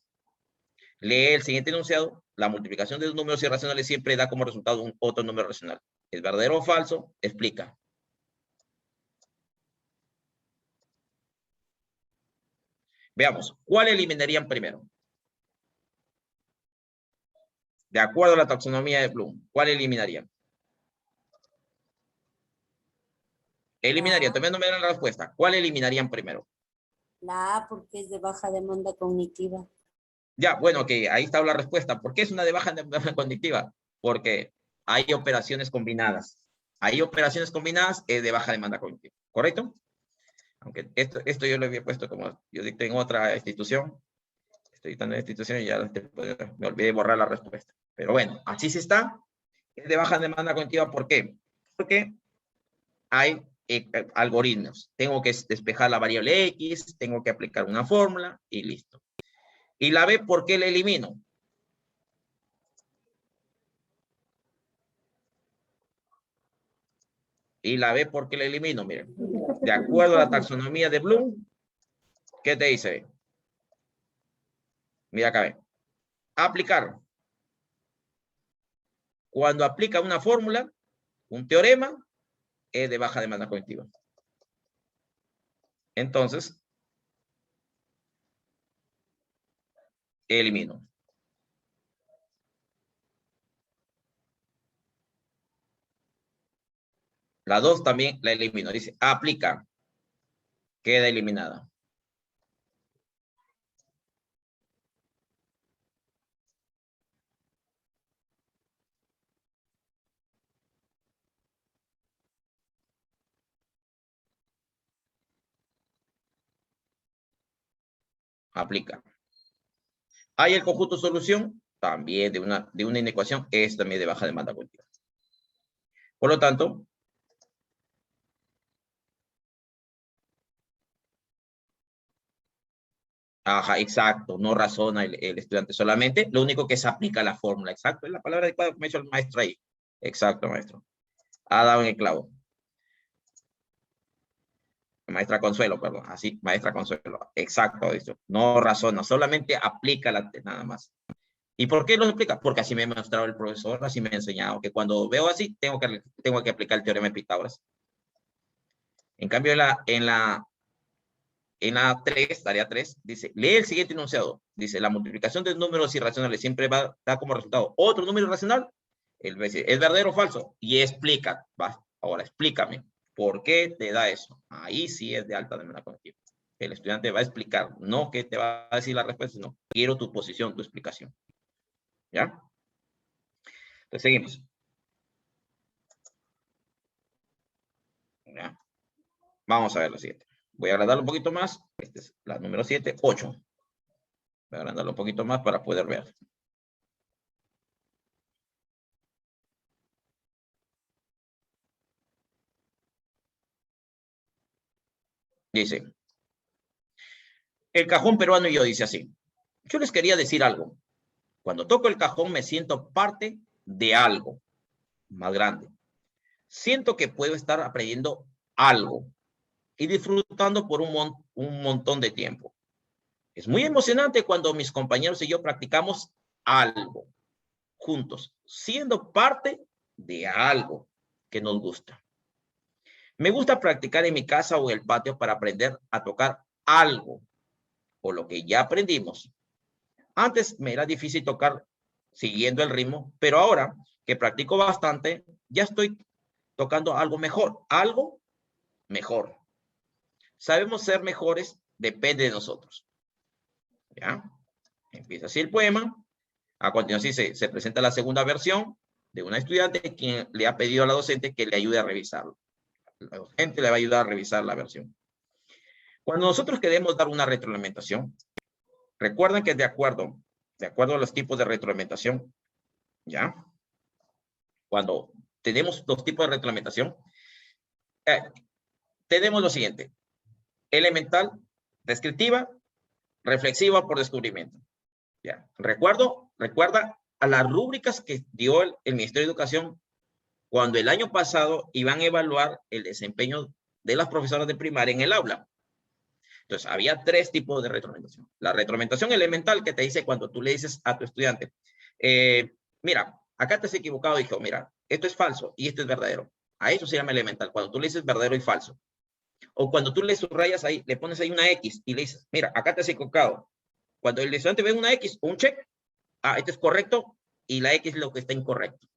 Lee el siguiente enunciado. La multiplicación de dos números irracionales siempre da como resultado un otro número racional. ¿Es verdadero o falso? Explica. Veamos, ¿cuál eliminarían primero? De acuerdo a la taxonomía de Bloom, ¿cuál eliminarían? Eliminarían, también no me dan la respuesta. ¿Cuál eliminarían primero? La A, porque es de baja demanda cognitiva. Ya, bueno, que ahí está la respuesta. ¿Por qué es una de baja demanda cognitiva? Porque hay operaciones combinadas. Hay operaciones combinadas de baja demanda cognitiva. ¿Correcto? Aunque esto yo lo había puesto como yo dicté en otra institución. Estoy dictando en institución y ya me olvidé de borrar la respuesta. Pero bueno, así se está. Es de baja demanda cognitiva. ¿Por qué? Porque hay algoritmos. Tengo que despejar la variable X, tengo que aplicar una fórmula y listo. Y la B, ¿por qué la elimino? Y la B, ¿por qué la elimino? Miren, de acuerdo a la taxonomía de Bloom, ¿qué te dice? Mira acá, ve. Aplicar. Cuando aplica una fórmula, un teorema, es de baja demanda cognitiva. Entonces, elimino. La 2 también la elimino. Dice, aplica. Queda eliminada. Aplica. Hay el conjunto solución, también de una inecuación, es también de baja demanda cognitiva. Por lo tanto, ajá, exacto, no razona el estudiante solamente, lo único que se aplica la fórmula, exacto, es la palabra adecuada que me ha hecho el maestro ahí. Exacto, maestro. Ha dado en el clavo. Maestra Consuelo, perdón, así, maestra Consuelo, exacto, eso. No razona, solamente aplica nada más. ¿Y por qué lo explica? Porque así me ha mostrado el profesor, así me ha enseñado, que cuando veo así, tengo que aplicar el teorema de Pitágoras. En cambio, en la 3, tarea 3, dice, lee el siguiente enunciado. Dice, la multiplicación de números irracionales siempre va a dar como resultado otro número irracional. Él va a decir, ¿es verdadero o falso? Y explica, va, ahora explícame, ¿por qué te da eso? Ahí sí es de alta demanda cognitiva. El estudiante va a explicar, no que te va a decir la respuesta, sino quiero tu posición, tu explicación. ¿Ya? Entonces seguimos. ¿Ya? Vamos a ver lo siguiente. Voy a agrandarlo un poquito más. Esta es la número 7, 8. Voy a agrandarlo un poquito más para poder ver. Dice, el cajón peruano y yo, dice así. Yo les quería decir algo. Cuando toco el cajón me siento parte de algo más grande. Siento que puedo estar aprendiendo algo y disfrutando por un montón de tiempo. Es muy emocionante cuando mis compañeros y yo practicamos algo juntos, siendo parte de algo que nos gusta. Me gusta practicar en mi casa o en el patio para aprender a tocar algo o lo que ya aprendimos. Antes me era difícil tocar siguiendo el ritmo, pero ahora que practico bastante, ya estoy tocando algo mejor, algo mejor. Sabemos ser mejores, depende de nosotros. ¿Ya? Empieza así el poema. A continuación se presenta la segunda versión de una estudiante quien le ha pedido a la docente que le ayude a revisarlo. La docente le va a ayudar a revisar la versión. Cuando nosotros queremos dar una retroalimentación, recuerden que de acuerdo a los tipos de retroalimentación, ¿ya? Cuando tenemos dos tipos de retroalimentación, tenemos lo siguiente: elemental, descriptiva, reflexiva por descubrimiento. ¿Ya? Recuerda a las rúbricas que dio el Ministerio de Educación cuando el año pasado iban a evaluar el desempeño de las profesoras de primaria en el aula. Entonces, había tres tipos de retroalimentación. La retroalimentación elemental, que te dice cuando tú le dices a tu estudiante, mira, acá te has equivocado, hijo, mira, esto es falso y esto es verdadero. A eso se llama elemental, cuando tú le dices verdadero y falso. O cuando tú le subrayas ahí, le pones ahí una X y le dices, mira, acá te has equivocado. Cuando el estudiante ve una X o un check, esto es correcto y la X es lo que está incorrecto.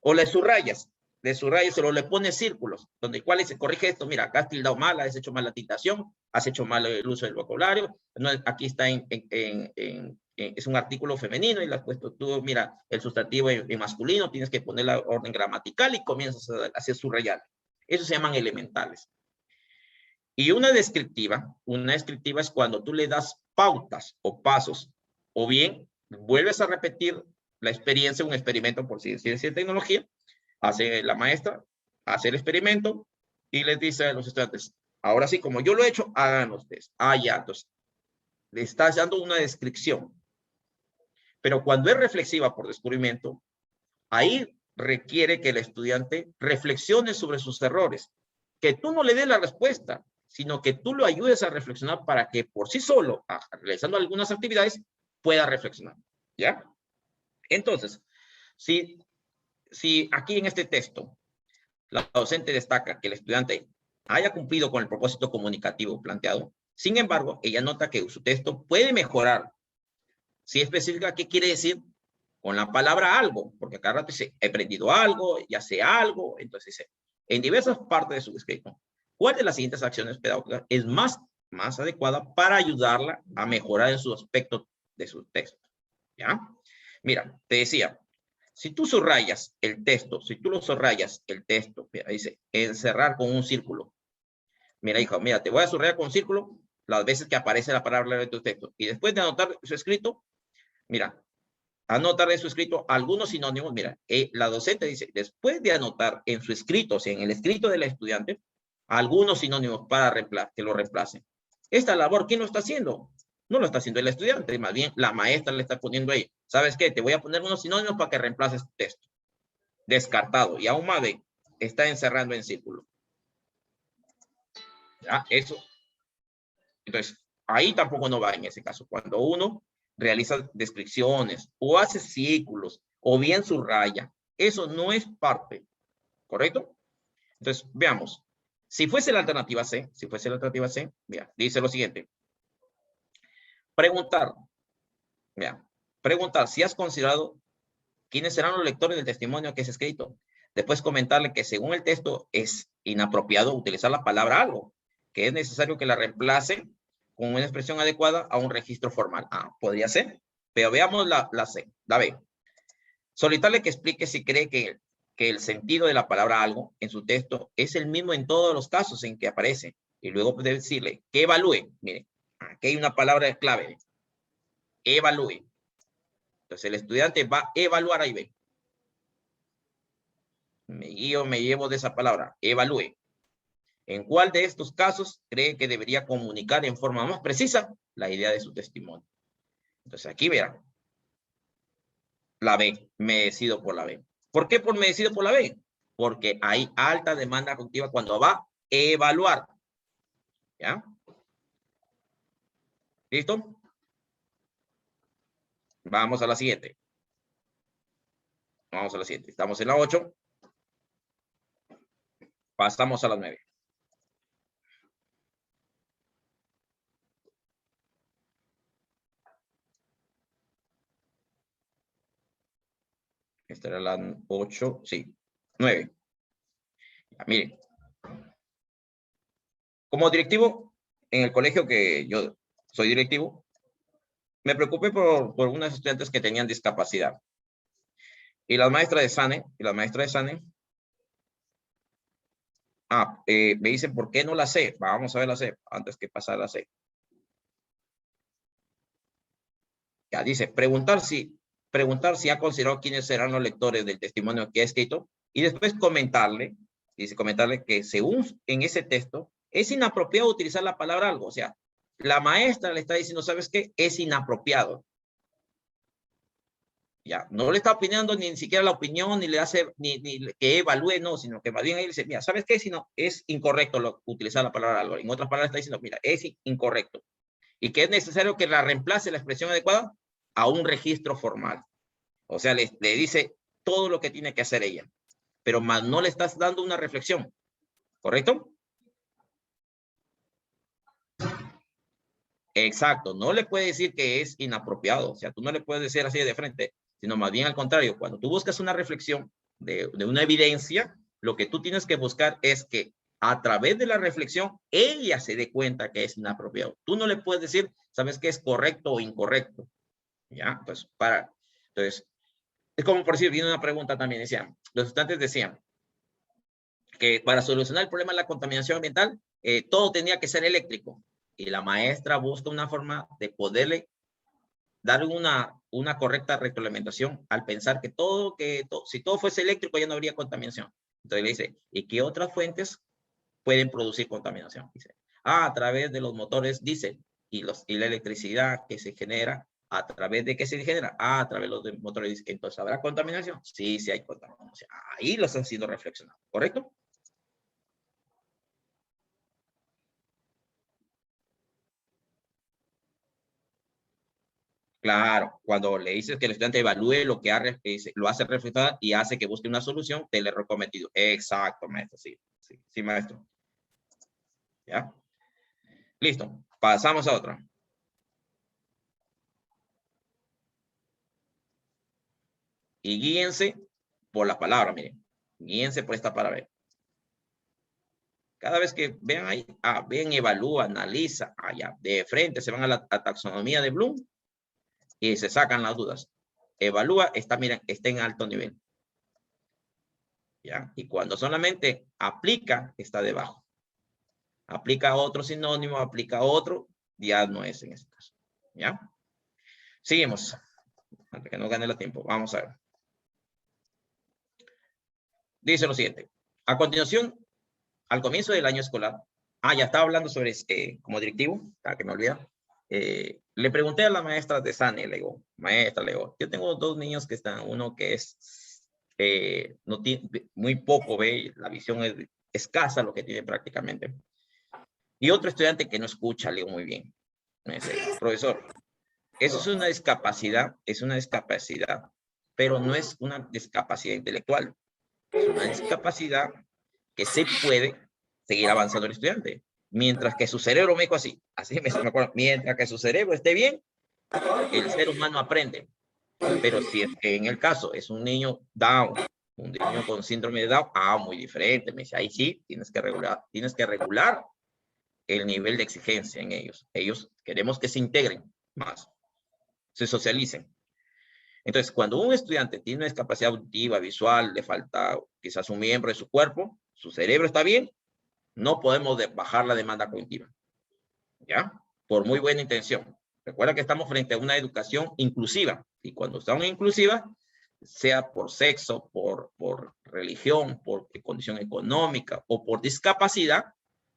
O le subrayas, solo le pones círculos, donde cuál se corrige esto. Mira, acá has tildado mal, has hecho mal la tildación, has hecho mal el uso del vocabulario. No, aquí está es un artículo femenino y le has puesto tú, mira, el sustantivo en masculino, tienes que poner la orden gramatical y comienzas a hacer subrayar. Eso se llaman elementales. Y una descriptiva es cuando tú le das pautas o pasos, o bien vuelves a repetir la experiencia, un experimento por ciencia y tecnología, hace la maestra, hace el experimento y les dice a los estudiantes, ahora sí, como yo lo he hecho, hagan ustedes. Ya, entonces, le estás dando una descripción. Pero cuando es reflexiva por descubrimiento, ahí requiere que el estudiante reflexione sobre sus errores, que tú no le des la respuesta, sino que tú lo ayudes a reflexionar para que por sí solo, realizando algunas actividades, pueda reflexionar. ¿Ya? Entonces, si aquí en este texto la docente destaca que el estudiante haya cumplido con el propósito comunicativo planteado, sin embargo, ella nota que su texto puede mejorar. Si especifica qué quiere decir con la palabra algo, porque acá rato dice, he aprendido algo, ya sé algo, entonces dice, en diversas partes de su escrito, ¿cuál de las siguientes acciones pedagógicas es más adecuada para ayudarla a mejorar en su aspecto de su texto? ¿Ya? Mira, te decía, si tú subrayas el texto, mira, dice, encerrar con un círculo. Mira, hijo, mira, te voy a subrayar con un círculo las veces que aparece la palabra de tu texto. Y después de anotar su escrito, mira, anotar en su escrito algunos sinónimos. Mira, la docente dice, después de anotar en su escrito, o sea, en el escrito del estudiante, algunos sinónimos para que lo reemplacen. Esta labor, ¿quién lo está haciendo? No lo está haciendo el estudiante, más bien la maestra le está poniendo ahí. ¿Sabes qué? Te voy a poner unos sinónimos para que reemplaces tu texto. Descartado. Y aún más de, está encerrando en círculo. ¿Ya? Eso. Entonces, ahí tampoco no va en ese caso. Cuando uno realiza descripciones o hace círculos o bien subraya, eso no es parte, ¿correcto? Entonces, veamos. Si fuese la alternativa C, mira, dice lo siguiente. Preguntar si has considerado quiénes serán los lectores del testimonio que es escrito. Después comentarle que según el texto es inapropiado utilizar la palabra algo, que es necesario que la reemplace con una expresión adecuada a un registro formal. Podría ser, pero veamos la C, la B. Solicitarle que explique si cree que el sentido de la palabra algo en su texto es el mismo en todos los casos en que aparece. Y luego puede decirle que evalúe. Mire, aquí hay una palabra clave. Evalúe. Entonces el estudiante va a evaluar, ahí ve. Me llevo de esa palabra, evalúe. ¿En cuál de estos casos cree que debería comunicar en forma más precisa la idea de su testimonio? Entonces aquí verán. La B, me decido por la B. ¿Por qué me decido por la B? Porque hay alta demanda cognitiva cuando va a evaluar. ¿Ya? ¿Listo? Vamos a la siguiente. Estamos en la 8. Pasamos a la 9. Esta era la 8, sí, 9. Ya, miren. Como directivo, en el colegio que yo soy directivo, me preocupé por unas estudiantes que tenían discapacidad. Y la maestra de SANE, me dicen, ¿por qué no la sé? Vamos a ver la C, antes que pasar la C. Ya dice, preguntar si ha considerado quiénes serán los lectores del testimonio que ha escrito, y después comentarle que según en ese texto, es inapropiado utilizar la palabra algo. O sea, la maestra le está diciendo, ¿sabes qué? Es inapropiado. Ya, no le está opinando ni siquiera la opinión, ni le hace, ni que evalúe, no, sino que más bien ahí dice, mira, ¿sabes qué? Si no, es incorrecto utilizar la palabra algo. En otras palabras está diciendo, mira, es incorrecto. Y que es necesario que la reemplace la expresión adecuada a un registro formal. O sea, le dice todo lo que tiene que hacer ella, pero más no le estás dando una reflexión, ¿correcto? Exacto, no le puede decir que es inapropiado, o sea, tú no le puedes decir así de frente, sino más bien al contrario, cuando tú buscas una reflexión de una evidencia, lo que tú tienes que buscar es que a través de la reflexión, ella se dé cuenta que es inapropiado. Tú no le puedes decir, ¿sabes qué es correcto o incorrecto? ¿Ya? Pues entonces, es como por decir, viene una pregunta también, decían, los estudiantes decían que para solucionar el problema de la contaminación ambiental, todo tenía que ser eléctrico. Y la maestra busca una forma de poderle dar una correcta retroalimentación al pensar que si todo fuese eléctrico ya no habría contaminación. Entonces le dice, ¿y qué otras fuentes pueden producir contaminación? Dice, a través de los motores diésel y la electricidad que se genera, ¿a través de qué se genera? A través de los motores diésel. Entonces, ¿habrá contaminación? Sí, sí hay contaminación. Ahí los han sido reflexionados, ¿correcto? Claro, cuando le dices que el estudiante evalúe lo que lo hace reflexionar y hace que busque una solución, te le he cometido. Exacto, maestro, sí, maestro. ¿Ya? Listo, pasamos a otra. Y guíense por la palabra, miren. Guíense por esta palabra. Cada vez que vean ahí, ven, evalúa, analiza, ya, de frente se van a la taxonomía de Bloom y se sacan las dudas. Evalúa, miren, está en alto nivel. ¿Ya? Y cuando solamente aplica, está debajo. Aplica otro sinónimo, aplica otro, ya no es en este caso. ¿Ya? Seguimos. Antes que no gane el tiempo, vamos a ver. Dice lo siguiente. A continuación, al comienzo del año escolar, ya estaba hablando sobre, como directivo, para que me olvida, le pregunté a la maestra de SANE, le digo, maestra, yo tengo dos niños que están, uno que es, no tiene, muy poco ve, la visión es escasa lo que tiene prácticamente, y otro estudiante que no escucha, le digo muy bien. Me dice, profesor, eso es una discapacidad, pero no es una discapacidad intelectual, es una discapacidad que se puede seguir avanzando el estudiante. Mientras que su cerebro, me dijo así me acuerdo, mientras que su cerebro esté bien, el ser humano aprende. Pero si es que en el caso es un niño Down, un niño con síndrome de Down, muy diferente. Me dice, ahí sí, tienes que regular el nivel de exigencia en ellos. Ellos queremos que se integren más, se socialicen. Entonces, cuando un estudiante tiene una discapacidad auditiva, visual, le falta quizás un miembro de su cuerpo, su cerebro está bien, no podemos bajar la demanda cognitiva. ¿Ya? Por muy buena intención. Recuerda que estamos frente a una educación inclusiva. Y cuando estamos inclusiva, sea por sexo, por religión, por condición económica o por discapacidad,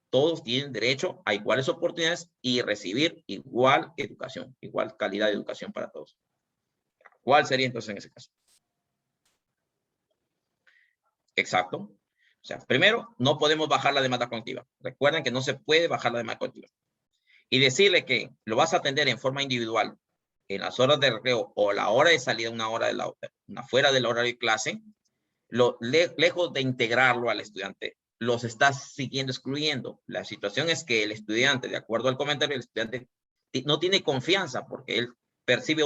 todos tienen derecho a iguales oportunidades y recibir igual educación, igual calidad de educación para todos. ¿Cuál sería entonces en ese caso? Exacto. O sea, primero, no podemos bajar la demanda cognitiva. Recuerden que no se puede bajar la demanda cognitiva. Y decirle que lo vas a atender en forma individual en las horas de recreo o la hora de salida, fuera de la hora de clase, lejos de integrarlo al estudiante, los estás siguiendo excluyendo. La situación es que el estudiante, de acuerdo al comentario, el estudiante no tiene confianza porque él percibe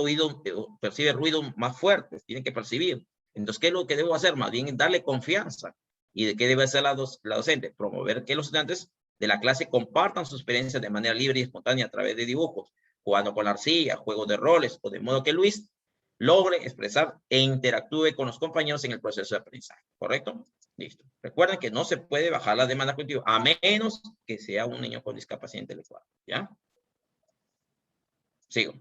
ruidos más fuertes, tiene que percibir. Entonces, ¿qué es lo que debo hacer? Más bien darle confianza. ¿Y de qué debe hacer la docente? Promover que los estudiantes de la clase compartan sus experiencias de manera libre y espontánea a través de dibujos, jugando con la arcilla, juegos de roles, o de modo que Luis logre expresar e interactúe con los compañeros en el proceso de aprendizaje. ¿Correcto? Listo. Recuerden que no se puede bajar la demanda cognitiva a menos que sea un niño con discapacidad intelectual. ¿Ya? Sigo.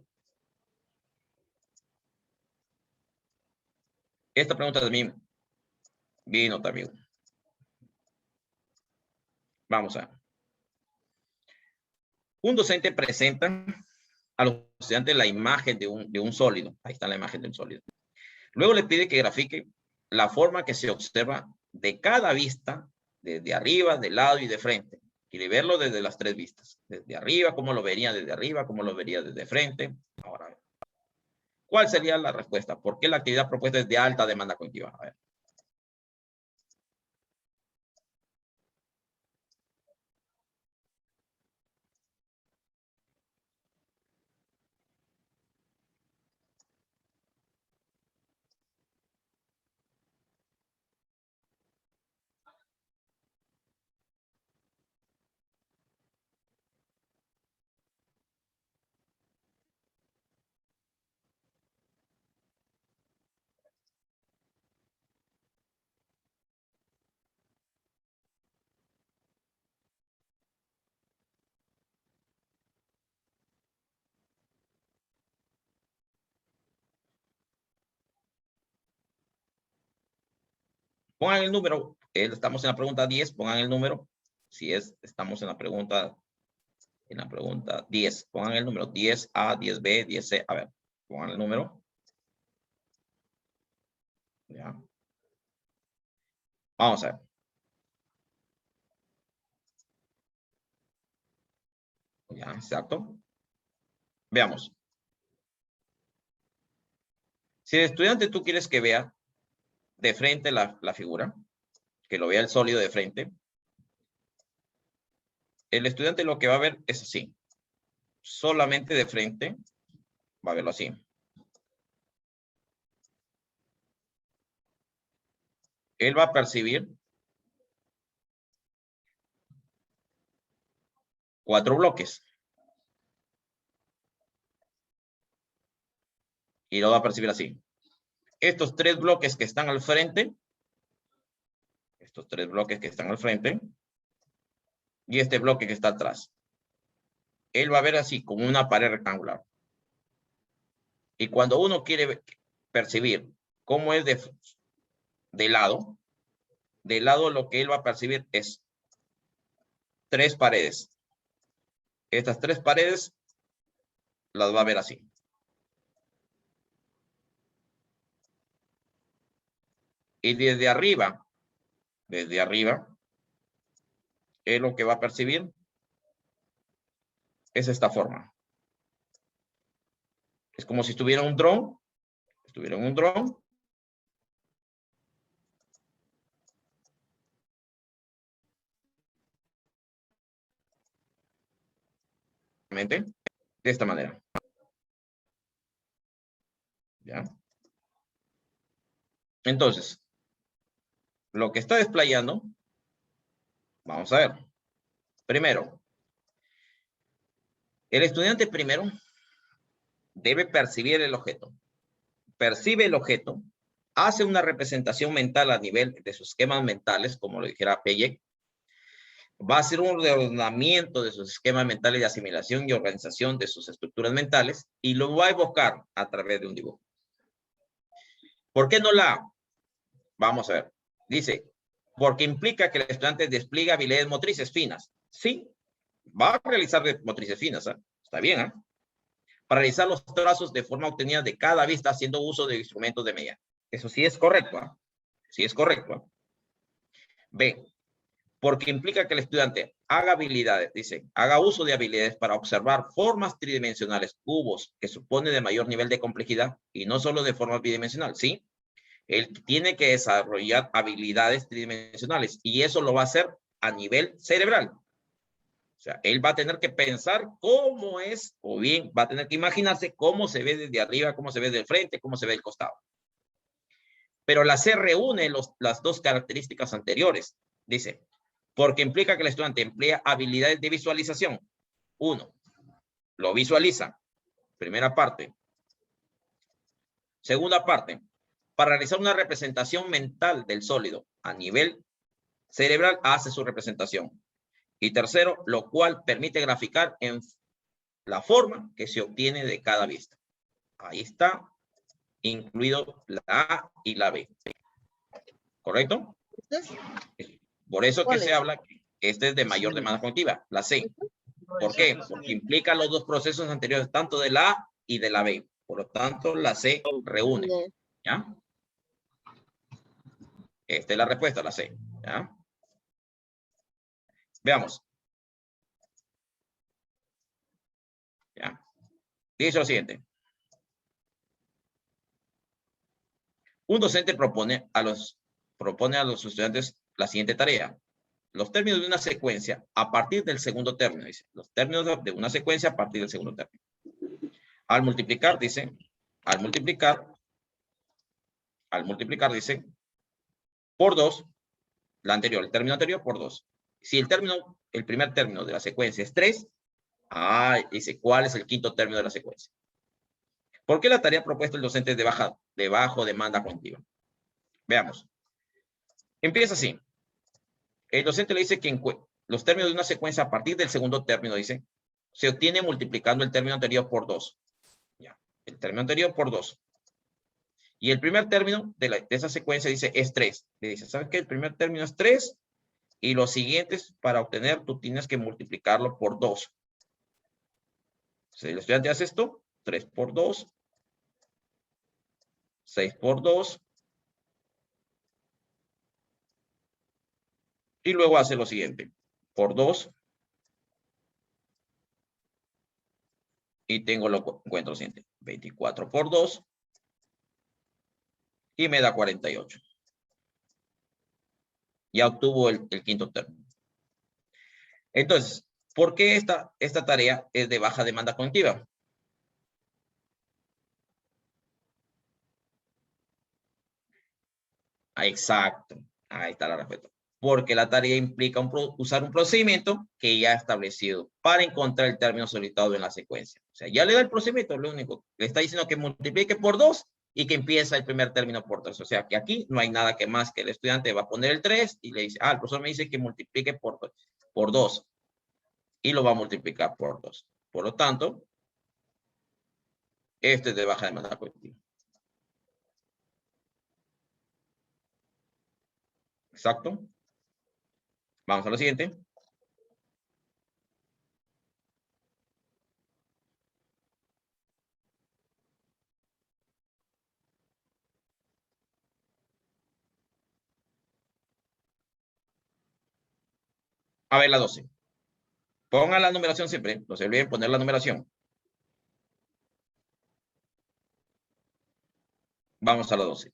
Esta pregunta también vino también. Vamos a ver. Un docente presenta a los estudiantes la imagen de un sólido. Ahí está la imagen de un sólido. Luego le pide que grafique la forma que se observa de cada vista, desde arriba, de lado y de frente. Quiere verlo desde las tres vistas. Desde arriba, cómo lo vería desde arriba, cómo lo vería desde frente. Ahora, ¿cuál sería la respuesta? ¿Por qué la actividad propuesta es de alta demanda cognitiva? A ver. Pongan el número, estamos en la pregunta 10, pongan el número. Si estamos en la pregunta 10, pongan el número 10A, 10B, 10C. A ver, pongan el número. Ya. Vamos a ver. Ya, exacto. Veamos. Si el estudiante tú quieres que vea de frente la figura, que lo vea el sólido de frente, el estudiante lo que va a ver es así. Solamente de frente va a verlo así. Él va a percibir 4 bloques. Y lo va a percibir así. Estos 3 bloques que están al frente, y este bloque que está atrás, él va a ver así, como una pared rectangular. Y cuando uno quiere percibir cómo es de lado lo que él va a percibir es 3 paredes. Estas 3 paredes las va a ver así. Y desde arriba, él lo que va a percibir es esta forma. Es como si estuviera un dron. De esta manera. ¿Ya? Entonces, lo que está desplayando, vamos a ver. Primero, el estudiante primero debe percibir el objeto. Percibe el objeto, hace una representación mental a nivel de sus esquemas mentales, como lo dijera Piaget. Va a hacer un ordenamiento de sus esquemas mentales de asimilación y organización de sus estructuras mentales y lo va a evocar a través de un dibujo. ¿Por qué no la? Vamos a ver. Dice, porque implica que el estudiante despliegue habilidades motrices finas. Sí, va a realizar motrices finas, ¿eh? Está bien, ¿eh? Para realizar los trazos de forma obtenida de cada vista haciendo uso de instrumentos de medida. Eso sí es correcto, ¿eh? Sí es correcto, ¿eh? B, porque implica que el estudiante haga habilidades, dice, haga uso de habilidades para observar formas tridimensionales, cubos, que supone de mayor nivel de complejidad y no solo de forma bidimensional, ¿sí? Él tiene que desarrollar habilidades tridimensionales y eso lo va a hacer a nivel cerebral. O sea, él va a tener que pensar cómo es, o bien va a tener que imaginarse cómo se ve desde arriba, cómo se ve del frente, cómo se ve del costado. Pero la C reúne las dos características anteriores. Dice, porque implica que el estudiante emplea habilidades de visualización. 1. Lo visualiza. Primera parte. Segunda parte. Para realizar una representación mental del sólido a nivel cerebral, hace su representación. Y tercero, lo cual permite graficar en la forma que se obtiene de cada vista. Ahí está incluido la A y la B. ¿Correcto? Por eso que se habla que este es de mayor demanda cognitiva, la C. ¿Por qué? Porque implica los dos procesos anteriores, tanto de la A y de la B. Por lo tanto, la C reúne. ¿Ya? Esta es la respuesta, la C. ¿Ya? Veamos. ¿Ya? Dice lo siguiente. Un docente propone a los estudiantes la siguiente tarea. Los términos de una secuencia a partir del segundo término. Dice, los términos de una secuencia a partir del segundo término. Al multiplicar, dice, dice, por 2, el término anterior por 2. Si el primer término de la secuencia es 3, dice, ¿cuál es el quinto término de la secuencia? ¿Por qué la tarea propuesta el docente es de bajo demanda cognitiva? Veamos. Empieza así. El docente le dice que los términos de una secuencia a partir del segundo término, dice, se obtiene multiplicando el término anterior por 2. Ya. El término anterior por 2. Y el primer término de esa secuencia dice es 3. Le dice, ¿sabes qué? El primer término es 3 y los siguientes para obtener tú tienes que multiplicarlo por 2. Si el estudiante hace esto, 3 por 2, 6 por 2. Y luego hace lo siguiente, por 2. Y encuentro lo siguiente, 24 por 2. Y me da 48. Ya obtuvo el quinto término. Entonces, ¿por qué esta tarea es de baja demanda cognitiva? Exacto. Ahí está la respuesta. Porque la tarea implica usar un procedimiento que ya ha establecido para encontrar el término solicitado en la secuencia. O sea, ya le da el procedimiento, lo único. Le está diciendo que multiplique por 2 y que empieza el primer término por 3. O sea, que aquí no hay nada que más que el estudiante va a poner el 3 y le dice, el profesor me dice que multiplique por 2. Y lo va a multiplicar por 2. Por lo tanto, este es de baja demanda cognitiva. Exacto. Vamos a lo siguiente. A ver la 12. Pongan la numeración siempre. No se olviden poner la numeración. Vamos a la 12.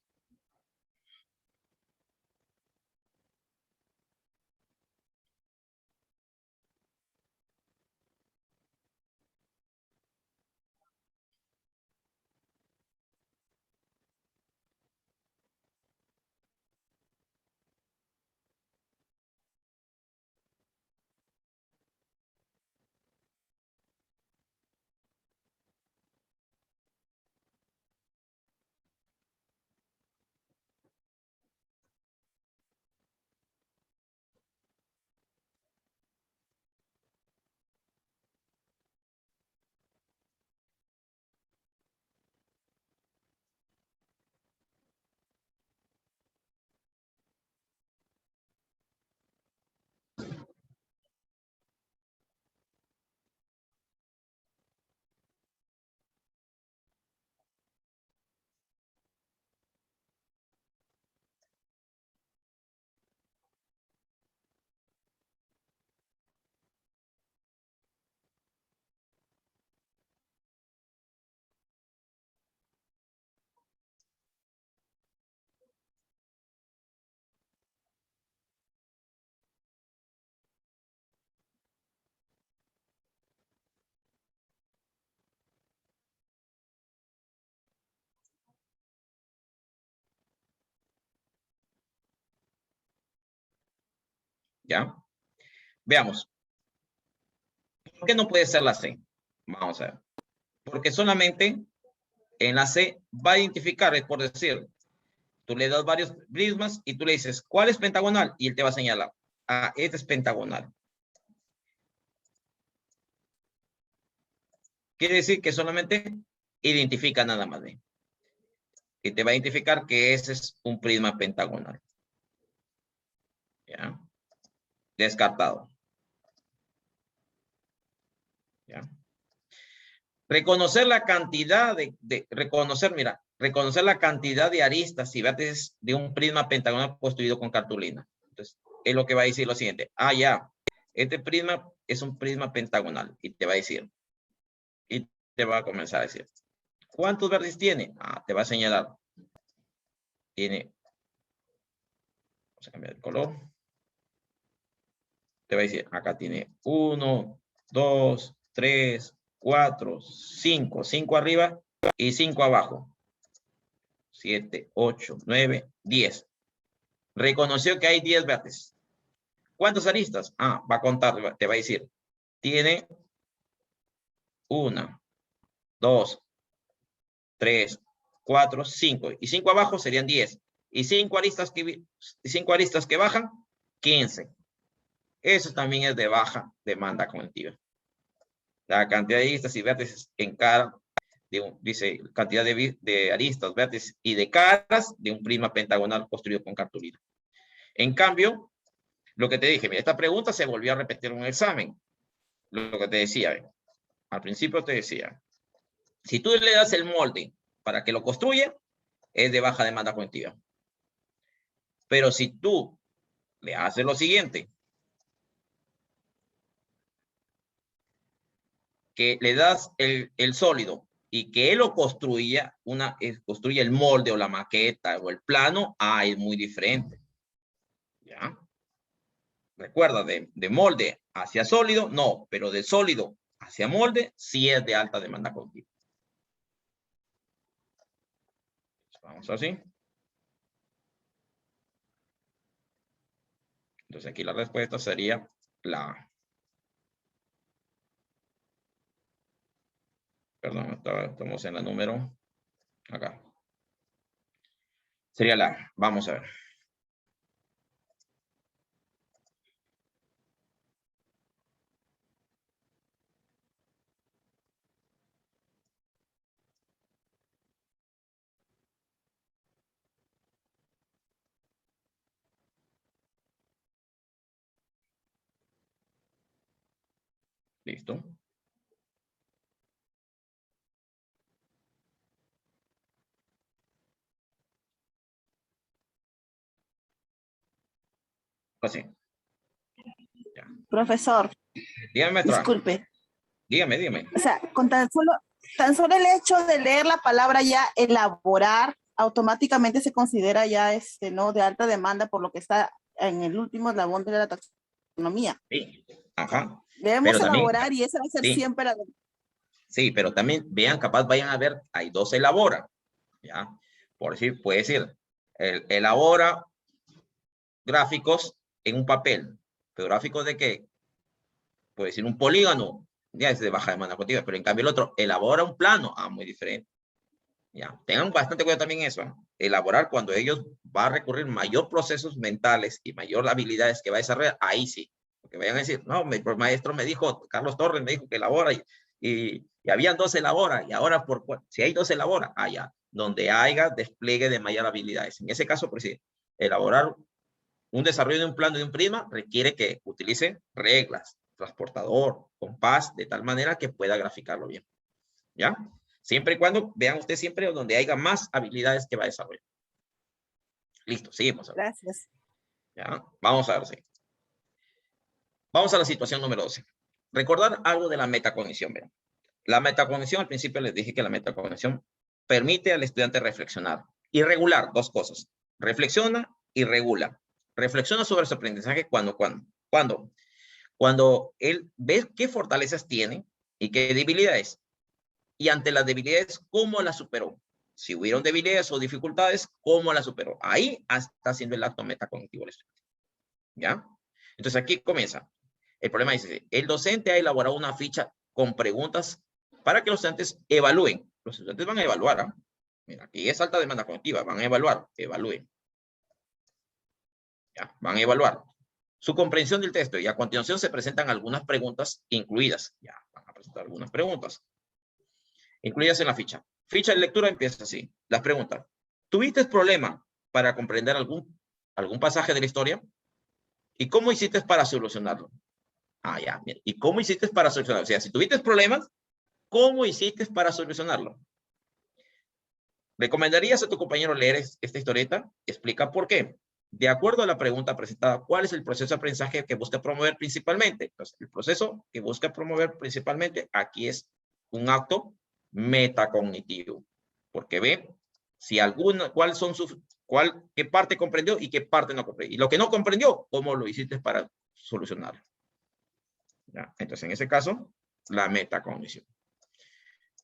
¿Ya? Veamos. ¿Por qué no puede ser la C? Vamos a ver. Porque solamente en la C va a identificar, es por decir, tú le das varios prismas y tú le dices, ¿cuál es pentagonal? Y él te va a señalar, ah, este es pentagonal. Quiere decir que solamente identifica nada más. ¿Ve? Y te va a identificar que ese es un prisma pentagonal. ¿Ya? Descartado. ¿Ya? Reconocer la cantidad reconocer la cantidad de aristas y vértices de un prisma pentagonal construido con cartulina. Entonces, es lo que va a decir lo siguiente. Ah, ya, este prisma es un prisma pentagonal. Y te va a decir, y te va a comenzar a decir, ¿cuántos vértices tiene? Ah, te va a señalar. Tiene, vamos a cambiar el color. Te va a decir, acá tiene 1, 2, 3, 4, 5. 5 arriba y 5 abajo. 7, 8, 9, 10. Reconoció que hay 10 vértices. ¿Cuántas aristas? Ah, va a contar, te va a decir. Tiene 1, 2, 3, 4, 5. Y 5 abajo serían 10. Y 5 aristas que bajan, 15. Eso también es de baja demanda cognitiva. La cantidad de aristas y vértices en cada, dice, cantidad de aristas, vértices y de caras de un prisma pentagonal construido con cartulina. En cambio, lo que te dije, mira, esta pregunta se volvió a repetir en un examen. Lo que te decía, al principio te decía, si tú le das el molde para que lo construya, es de baja demanda cognitiva. Pero si tú le haces lo siguiente, que le das el sólido y que él lo construya, construye el molde o la maqueta o el plano, es muy diferente. ¿Ya? Recuerda, de molde hacia sólido, no, pero de sólido hacia molde, sí es de alta demanda cognitiva. Vamos así. Entonces aquí la respuesta sería la A. Perdón, estamos en la número acá. Sería la A. Vamos a ver. Listo. Así. Ya. Profesor, Dígame, maestra. disculpe. Dígame. O sea, con tan solo el hecho de leer la palabra ya elaborar, automáticamente se considera ya no de alta demanda por lo que está en el último eslabón de la taxonomía. Sí. Ajá. Debemos Pero también, elaborar y esa va a ser sí. siempre la... Sí, pero también vean, capaz vayan a ver, hay dos elabora. ¿Ya? Por decir, puede decir, elabora gráficos en un papel. ¿Pero gráficos de qué? Puede decir un polígono, ya es de baja demanda cognitiva, pero en cambio el otro elabora un plano, muy diferente. Ya, tengan bastante cuidado también eso. Elaborar cuando ellos van a recurrir mayor procesos mentales y mayor habilidades que va a desarrollar, ahí sí. Porque vayan a decir, no, el maestro me dijo, Carlos Torres me dijo que elabora y habían 2 elabora y ahora si hay 2 elabora, ya, donde haya despliegue de mayor habilidades. En ese caso, pues sí, elaborar un desarrollo de un plano de un prisma requiere que utilice reglas, transportador, compás, de tal manera que pueda graficarlo bien. ¿Ya? Siempre y cuando vean ustedes siempre donde haya más habilidades que va a desarrollar. Listo, seguimos. Gracias. ¿Ya? Vamos a ver. Sí. Vamos a la situación número 12. Recordar algo de la metacognición. ¿Verdad? La metacognición, al principio les dije que la metacognición permite al estudiante reflexionar y regular 2 cosas. Reflexiona y regula. Reflexiona sobre su aprendizaje cuando él ve qué fortalezas tiene y qué debilidades. Y ante las debilidades, ¿cómo las superó? Si hubieron debilidades o dificultades, ¿cómo las superó? Ahí está haciendo el acto metacognitivo el estudiante. ¿Ya? Entonces aquí comienza. El problema dice, el docente ha elaborado una ficha con preguntas para que los estudiantes evalúen. Los estudiantes van a evaluar. ¿Ah? Mira, aquí es alta demanda cognitiva. Van a evaluar. Evalúen. Ya, van a evaluar su comprensión del texto. Y a continuación se presentan algunas preguntas incluidas. Ya, van a presentar algunas preguntas incluidas en la ficha. Ficha de lectura empieza así. Las preguntas. ¿Tuviste problema para comprender algún pasaje de la historia? ¿Y cómo hiciste para solucionarlo? Ah, ya, mira. ¿Y cómo hiciste para solucionarlo? O sea, si tuviste problemas, ¿cómo hiciste para solucionarlo? ¿Recomendarías a tu compañero leer esta historieta? Explica por qué. De acuerdo a la pregunta presentada, ¿cuál es el proceso de aprendizaje que busca promover principalmente? Entonces, el proceso que busca promover principalmente aquí es un acto metacognitivo. Porque ve si qué parte comprendió y qué parte no comprendió. Y lo que no comprendió, ¿cómo lo hiciste para solucionarlo? ¿Ya? Entonces, en ese caso, la metacognición.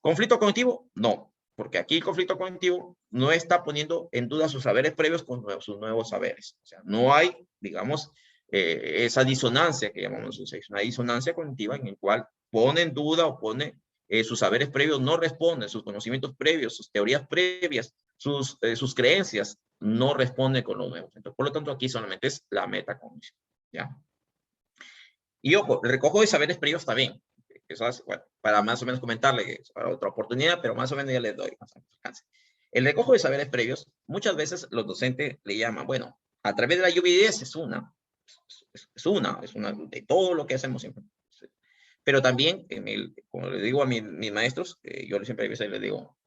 ¿Conflicto cognitivo? No, porque aquí el conflicto cognitivo no está poniendo en duda sus saberes previos con sus nuevos saberes. O sea, no hay, digamos, esa disonancia que llamamos, es una disonancia cognitiva en el cual pone en duda o pone sus saberes previos, no responden, sus conocimientos previos, sus teorías previas, sus creencias, no responden con lo nuevo. Entonces, por lo tanto, aquí solamente es la metacognición. ¿Ya? Y ojo, el recojo de saberes previos también. Eso es, bueno, para más o menos comentarle, para otra oportunidad, pero más o menos ya les doy más alcance. El recojo de saberes previos, muchas veces los docentes le llaman, bueno, a través de la lluvia de ideas es una de todo lo que hacemos siempre. Pero también, como le digo a mis maestros, yo siempre a veces les digo,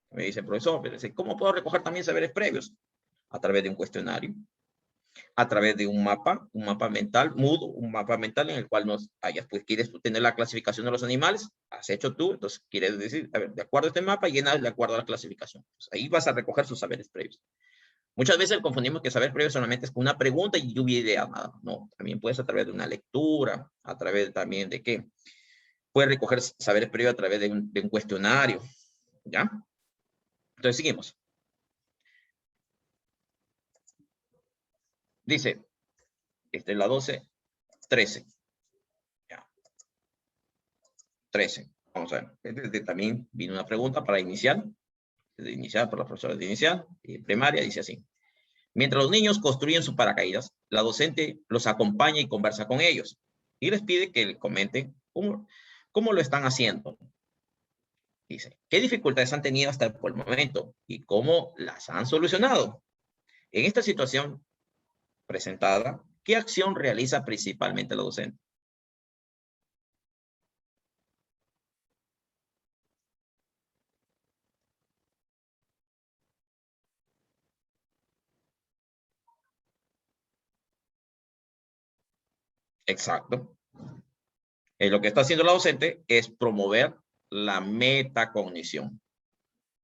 me dicen, profesor, ¿cómo puedo recoger también saberes previos? A través de un cuestionario, a través de un mapa mental mudo, un mapa mental en el cual pues quieres tener la clasificación de los animales, has hecho tú, entonces quieres decir, a ver, de acuerdo a este mapa, llena de acuerdo a la clasificación. Pues ahí vas a recoger sus saberes previos. Muchas veces confundimos que saber previo solamente es con una pregunta y lluvia de ideas, nada. No, también puedes a través de una lectura, a través también de qué. Puedes recoger saberes previos a través de un cuestionario, ¿ya? Entonces seguimos. Dice, esta es la 12, 13. Ya. 13. Vamos a ver. También vino una pregunta para iniciar. De iniciar por la profesora de inicial y primaria, dice así. Mientras los niños construyen sus paracaídas, la docente los acompaña y conversa con ellos. Y les pide que les comenten cómo lo están haciendo. Dice, ¿qué dificultades han tenido hasta por el momento? ¿Y cómo las han solucionado? En esta situación presentada, ¿qué acción realiza principalmente la docente? Exacto. Lo que está haciendo la docente es promover la metacognición.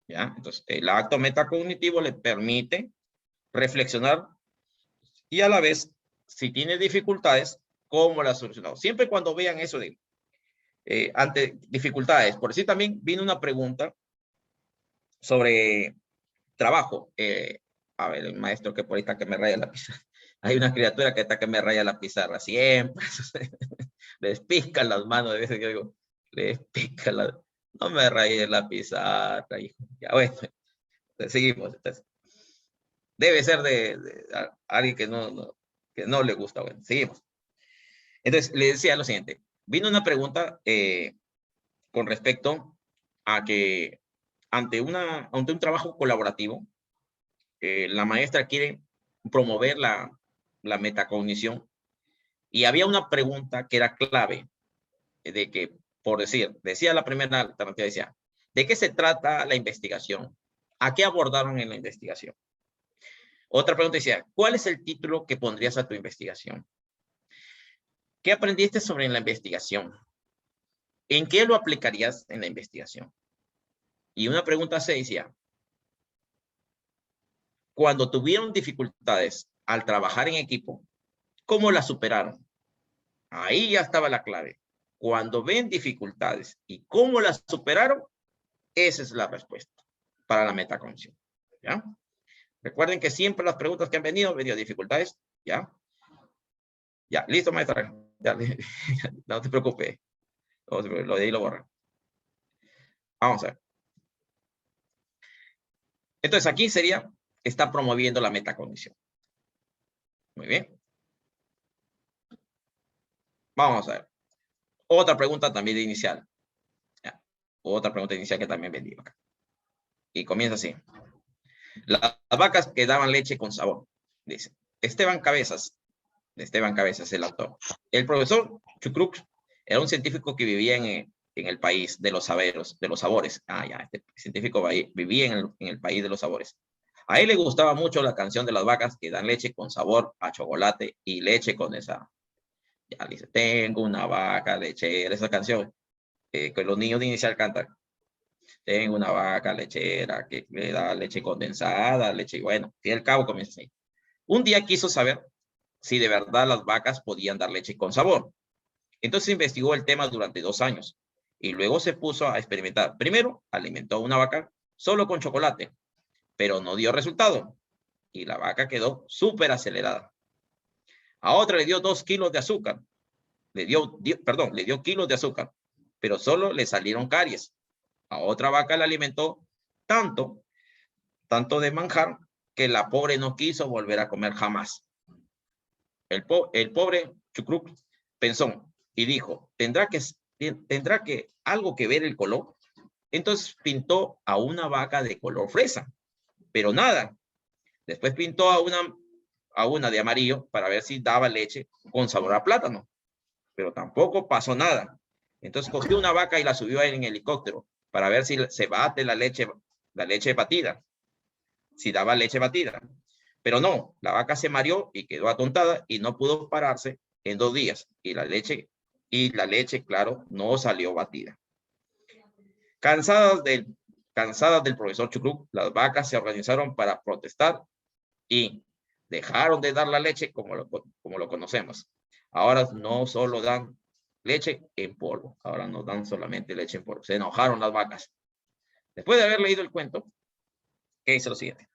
¿Ya? Entonces, el acto metacognitivo le permite reflexionar y a la vez, si tiene dificultades, ¿cómo las ha solucionado? Siempre cuando vean eso de ante dificultades, por decir también vino una pregunta sobre trabajo. A ver, el maestro que por ahí está que me raya la pizarra. Hay una criatura que está que me raya la pizarra siempre. Les pican las manos de veces que digo, les pican la... No me rayes la pizarra, hijo. Ya bueno, seguimos. Entonces, debe ser de alguien que no le gusta. Bueno, seguimos. Entonces, le decía lo siguiente. Vino una pregunta con respecto a que ante un trabajo colaborativo, la maestra quiere promover la metacognición y había una pregunta que era clave de que, por decir, decía la primera alternativa, decía, ¿de qué se trata la investigación? ¿A qué abordaron en la investigación? Otra pregunta decía, ¿cuál es el título que pondrías a tu investigación? ¿Qué aprendiste sobre la investigación? ¿En qué lo aplicarías en la investigación? Y una pregunta se decía, cuando tuvieron dificultades al trabajar en equipo, ¿cómo las superaron? Ahí ya estaba la clave. Cuando ven dificultades y cómo las superaron, esa es la respuesta para la metacognición. ¿Ya? Recuerden que siempre las preguntas que han venido dificultades, ¿ya? Ya, listo, maestra. Ya, no te preocupes. Lo de ahí lo borran. Vamos a ver. Entonces aquí sería, está promoviendo la metacognición. Muy bien. Vamos a ver. Otra pregunta también de inicial. Ya. Otra pregunta inicial que también vendí acá. Y comienza así. Las vacas que daban leche con sabor. Dice. Esteban Cabezas, el autor. El profesor Chucruc era un científico que vivía en el país de los sabores. Este científico vivía en el país de los sabores. A él le gustaba mucho la canción de las vacas que dan leche con sabor a chocolate y leche condensada. Ya dice, tengo una vaca lechera, esa canción que los niños de inicial cantan. Tengo una vaca lechera que le da leche condensada, leche, y bueno, y al cabo comienza así. Un día quiso saber si de verdad las vacas podían dar leche con sabor. Entonces investigó el tema durante 2 años y luego se puso a experimentar. Primero, alimentó a una vaca solo con chocolate, pero no dio resultado y la vaca quedó súper acelerada. A otra le dio 2 kilos de azúcar. Le dio kilos de azúcar, pero solo le salieron caries. A otra vaca la alimentó tanto de manjar que la pobre no quiso volver a comer jamás. El pobre Chucruc pensó y dijo, ¿tendrá que algo que ver el color? Entonces pintó a una vaca de color fresa, pero nada. Después pintó a una de amarillo para ver si daba leche con sabor a plátano, pero tampoco pasó nada. Entonces cogió una vaca y la subió en helicóptero para ver si se bate la leche batida, si daba leche batida. Pero no, la vaca se mareó y quedó atontada y no pudo pararse en 2 días. Y la leche, claro, no salió batida. Cansadas del profesor Chucruc, las vacas se organizaron para protestar y dejaron de dar la leche como lo conocemos. Ahora no solo dan leche en polvo, ahora no dan solamente leche en polvo. Se enojaron las vacas. Después de haber leído el cuento, ¿qué dice lo siguiente?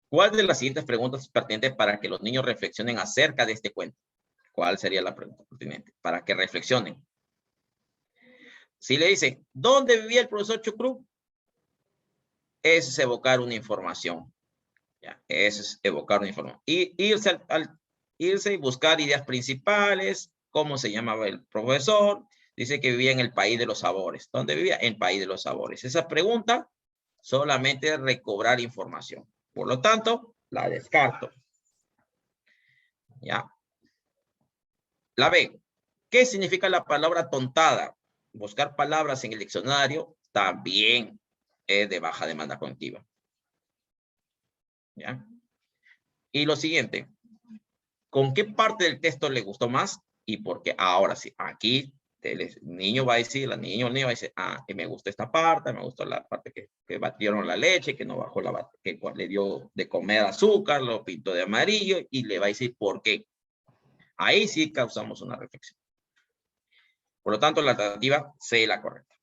¿Cuál de las siguientes preguntas es pertinente para que los niños reflexionen acerca de este cuento? ¿Cuál sería la pregunta pertinente? Para que reflexionen. Si le dice, ¿dónde vivía el profesor Chucruc? Eso es evocar una información. Ya, eso es evocar una información. Y irse y buscar ideas principales, cómo se llamaba el profesor. Dice que vivía en el país de los sabores. ¿Dónde vivía? En el país de los sabores. Esa pregunta solamente es recobrar información. Por lo tanto, la descarto. ¿Ya? La B. ¿Qué significa la palabra tontada? Buscar palabras en el diccionario también es de baja demanda cognitiva. ¿Ya? Y lo siguiente. ¿Con qué parte del texto le gustó más? Y por qué. Ahora sí, aquí el niño va a decir, el niño va a decir, que me gustó esta parte, me gustó la parte que batieron la leche, que no bajó que le dio de comer azúcar, lo pintó de amarillo, y le va a decir por qué. Ahí sí causamos una reflexión. Por lo tanto, la alternativa C es la correcta.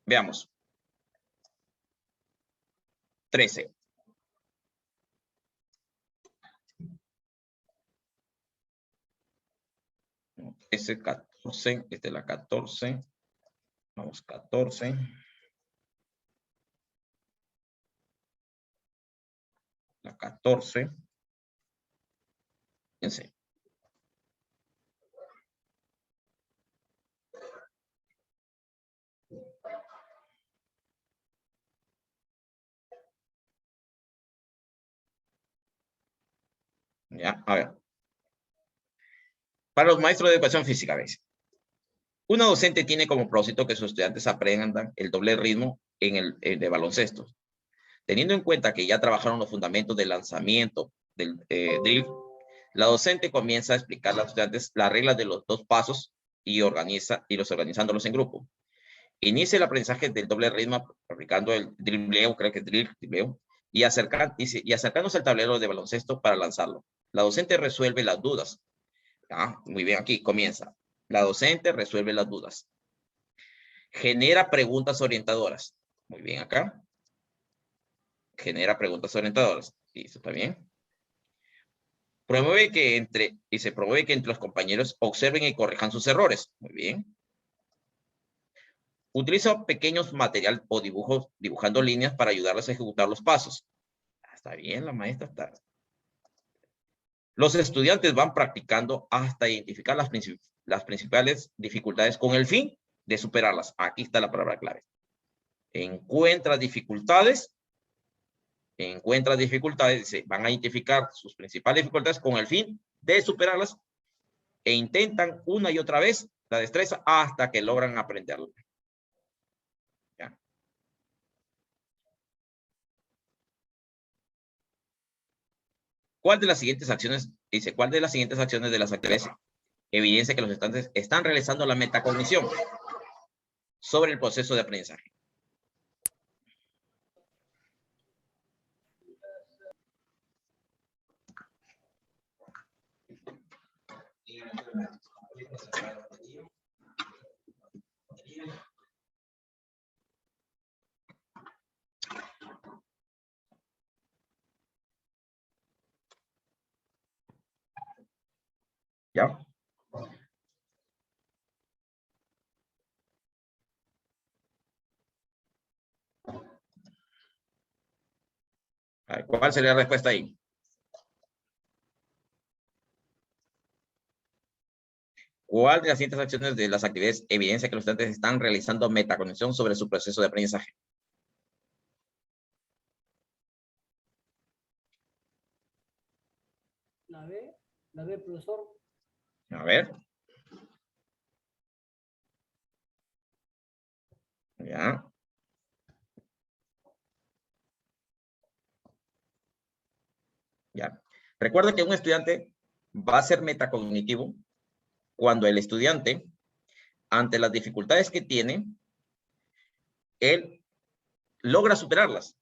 Veamos. 13. Ese 14, esta es la 14. Vamos, 14. La 14. Fíjense. Ya, a ver. Para los maestros de educación física, ¿ves? Una docente tiene como propósito que sus estudiantes aprendan el doble ritmo de baloncesto. Teniendo en cuenta que ya trabajaron los fundamentos del lanzamiento del drill, la docente comienza a explicar a los estudiantes las reglas de los 2 pasos y organizándolos en grupo. Inicia el aprendizaje del doble ritmo aplicando el dribleo, creo que es dribleo, y acercándose al tablero de baloncesto para lanzarlo. La docente resuelve las dudas. Muy bien, aquí comienza. La docente resuelve las dudas. Genera preguntas orientadoras. Muy bien acá. Genera preguntas orientadoras. Listo, está bien. Promueve que entre los compañeros observen y corrijan sus errores. Muy bien. Utiliza pequeños materiales o dibujos, dibujando líneas para ayudarles a ejecutar los pasos. Está bien, la maestra está. Los estudiantes van practicando hasta identificar las principales dificultades con el fin de superarlas. Aquí está la palabra clave. Encuentra dificultades, dice, van a identificar sus principales dificultades con el fin de superarlas e intentan una y otra vez la destreza hasta que logran aprenderlo. ¿Ya? ¿Cuál de las siguientes acciones, dice, cuál de las siguientes acciones de las actividades evidencia que los estudiantes están realizando la metacognición sobre el proceso de aprendizaje? ¿Ya? A ver, ¿cuál sería la respuesta ahí? ¿Cuál de las siguientes acciones de las actividades evidencia que los estudiantes están realizando metacognición sobre su proceso de aprendizaje? La B, profesor. A ver. Ya. Ya. Recuerda que un estudiante va a ser metacognitivo cuando el estudiante, ante las dificultades que tiene, él logra superarlas.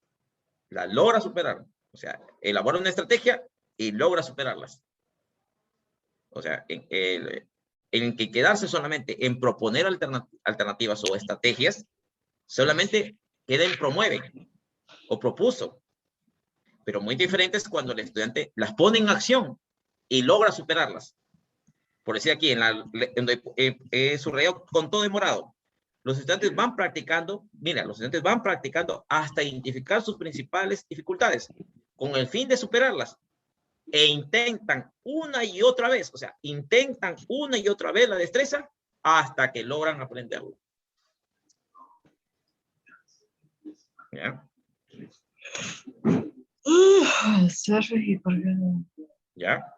La logra superar. O sea, elabora una estrategia y logra superarlas. O sea, en que quedarse solamente en proponer alternativas o estrategias, solamente queda en promueve o propuso. Pero muy diferente es cuando el estudiante las pone en acción y logra superarlas. Por decir aquí, donde he subrayado con todo de morado, los estudiantes van practicando, mira, los estudiantes van practicando hasta identificar sus principales dificultades con el fin de superarlas e intentan una y otra vez, o sea, intentan una y otra vez la destreza hasta que logran aprenderlo. ¿Ya? ¿Ya?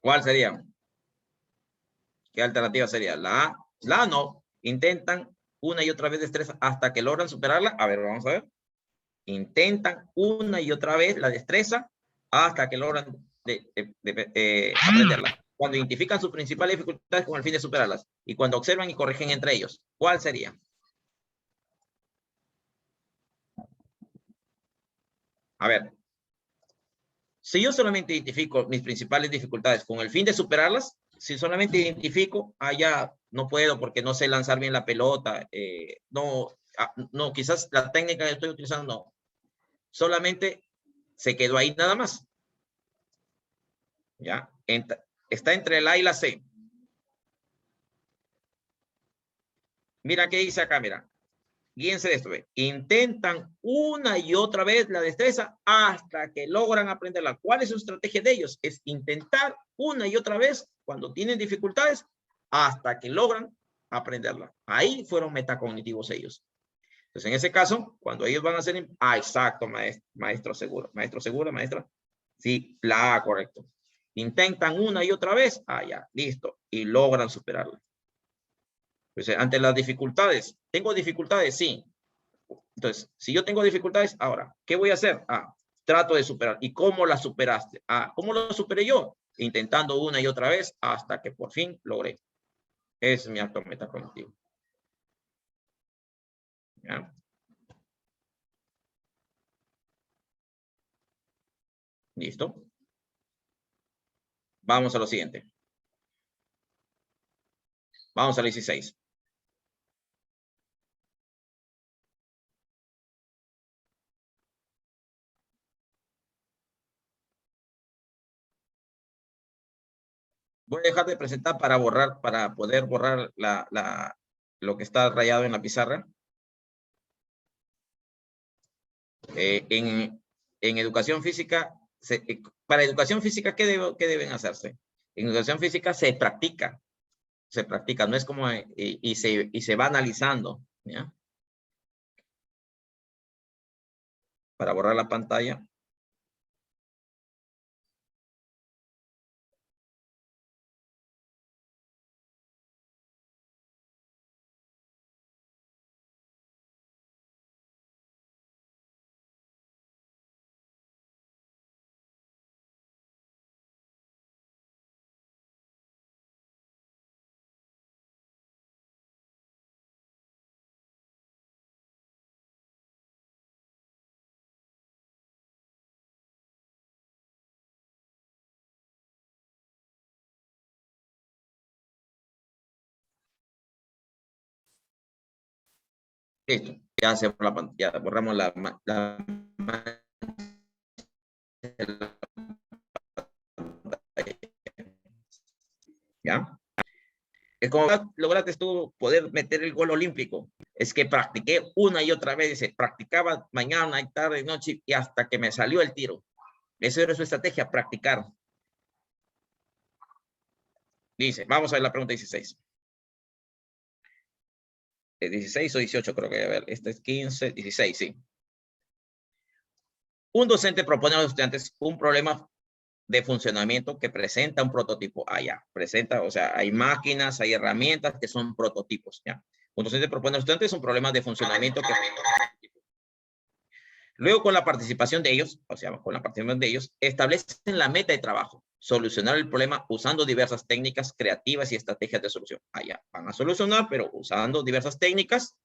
¿Cuál sería? ¿Qué alternativa sería? La A. La A no. Intentan una y otra vez destreza hasta que logran superarla. A ver, vamos a ver. Intentan una y otra vez la destreza hasta que logran aprenderla. Cuando identifican sus principales dificultades con el fin de superarlas. Y cuando observan y corrigen entre ellos. ¿Cuál sería? A ver. Si yo solamente identifico mis principales dificultades con el fin de superarlas, si solamente identifico, ya no puedo porque no sé lanzar bien la pelota, no, quizás la técnica que estoy utilizando no. Solamente se quedó ahí nada más. ¿Ya? Está entre la A y la C. Mira qué dice acá, mira. Guíense de esto, ¿ve? Intentan una y otra vez la destreza hasta que logran aprenderla. ¿Cuál es su estrategia de ellos? Es intentar una y otra vez cuando tienen dificultades hasta que logran aprenderla. Ahí fueron metacognitivos ellos. Entonces, en ese caso, cuando ellos van a hacer... exacto, maestro seguro. Maestro seguro, maestra. Sí, la A, correcto. Intentan una y otra vez. Ya, listo. Y logran superarla. Entonces, ante las dificultades, ¿tengo dificultades? Sí. Entonces, si yo tengo dificultades, ahora, ¿qué voy a hacer? Trato de superar. ¿Y cómo las superaste? ¿Cómo lo superé yo? Intentando una y otra vez hasta que por fin logré. Es mi acto metacognitivo. ¿Ya? ¿Listo? Vamos a lo siguiente. Vamos al 16. Voy a dejar de presentar para borrar, para poder borrar lo que está rayado en la pizarra. En educación física, para educación física, ¿qué deben hacerse? En educación física se practica, no es como, y se va analizando, ¿ya? Para borrar la pantalla. Listo, ya se borra la pantalla, ya borramos ¿ya? Es como lograste tú poder meter el gol olímpico. Es que practiqué una y otra vez, dice, practicaba mañana y tarde y noche y hasta que me salió el tiro. Esa era su estrategia, practicar. Dice, vamos a ver la pregunta 16. 16 o 18 creo que, a ver, este es 15, 16, sí. Un docente propone a los estudiantes un problema de funcionamiento que presenta un prototipo. Ya, presenta, o sea, hay máquinas, hay herramientas que son prototipos, ya. Un docente propone a los estudiantes un problema de funcionamiento que... Luego, con la participación de ellos, o sea, con la participación de ellos, establecen la meta de trabajo, solucionar el problema usando diversas técnicas creativas y estrategias de solución. Ya, van a solucionar, pero usando diversas técnicas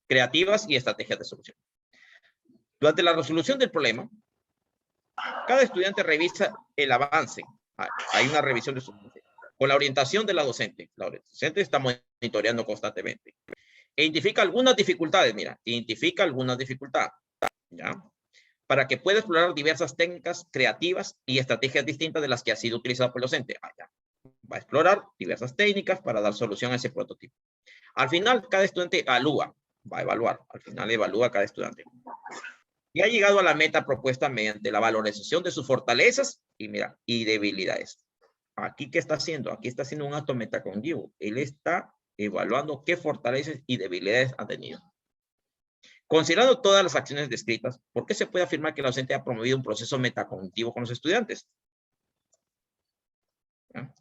creativas y estrategias de solución. Durante la resolución del problema, cada estudiante revisa el avance. Hay una revisión de su avance. Con la orientación de la docente. La docente está monitoreando constantemente. E identifica algunas dificultades, mira, identifica algunas dificultades, ¿ya? Para que pueda explorar diversas técnicas creativas y estrategias distintas de las que ha sido utilizada por el docente. Ya. Va a explorar diversas técnicas para dar solución a ese prototipo. Al final, cada estudiante evalúa, va a evaluar, al final evalúa cada estudiante. Y ha llegado a la meta propuesta mediante la valorización de sus fortalezas y, mira, y debilidades. Aquí, ¿qué está haciendo? Aquí está haciendo un acto metacognitivo. Él está evaluando qué fortalezas y debilidades ha tenido. Considerando todas las acciones descritas, ¿por qué se puede afirmar que el docente ha promovido un proceso metacognitivo con los estudiantes? ¿Ya?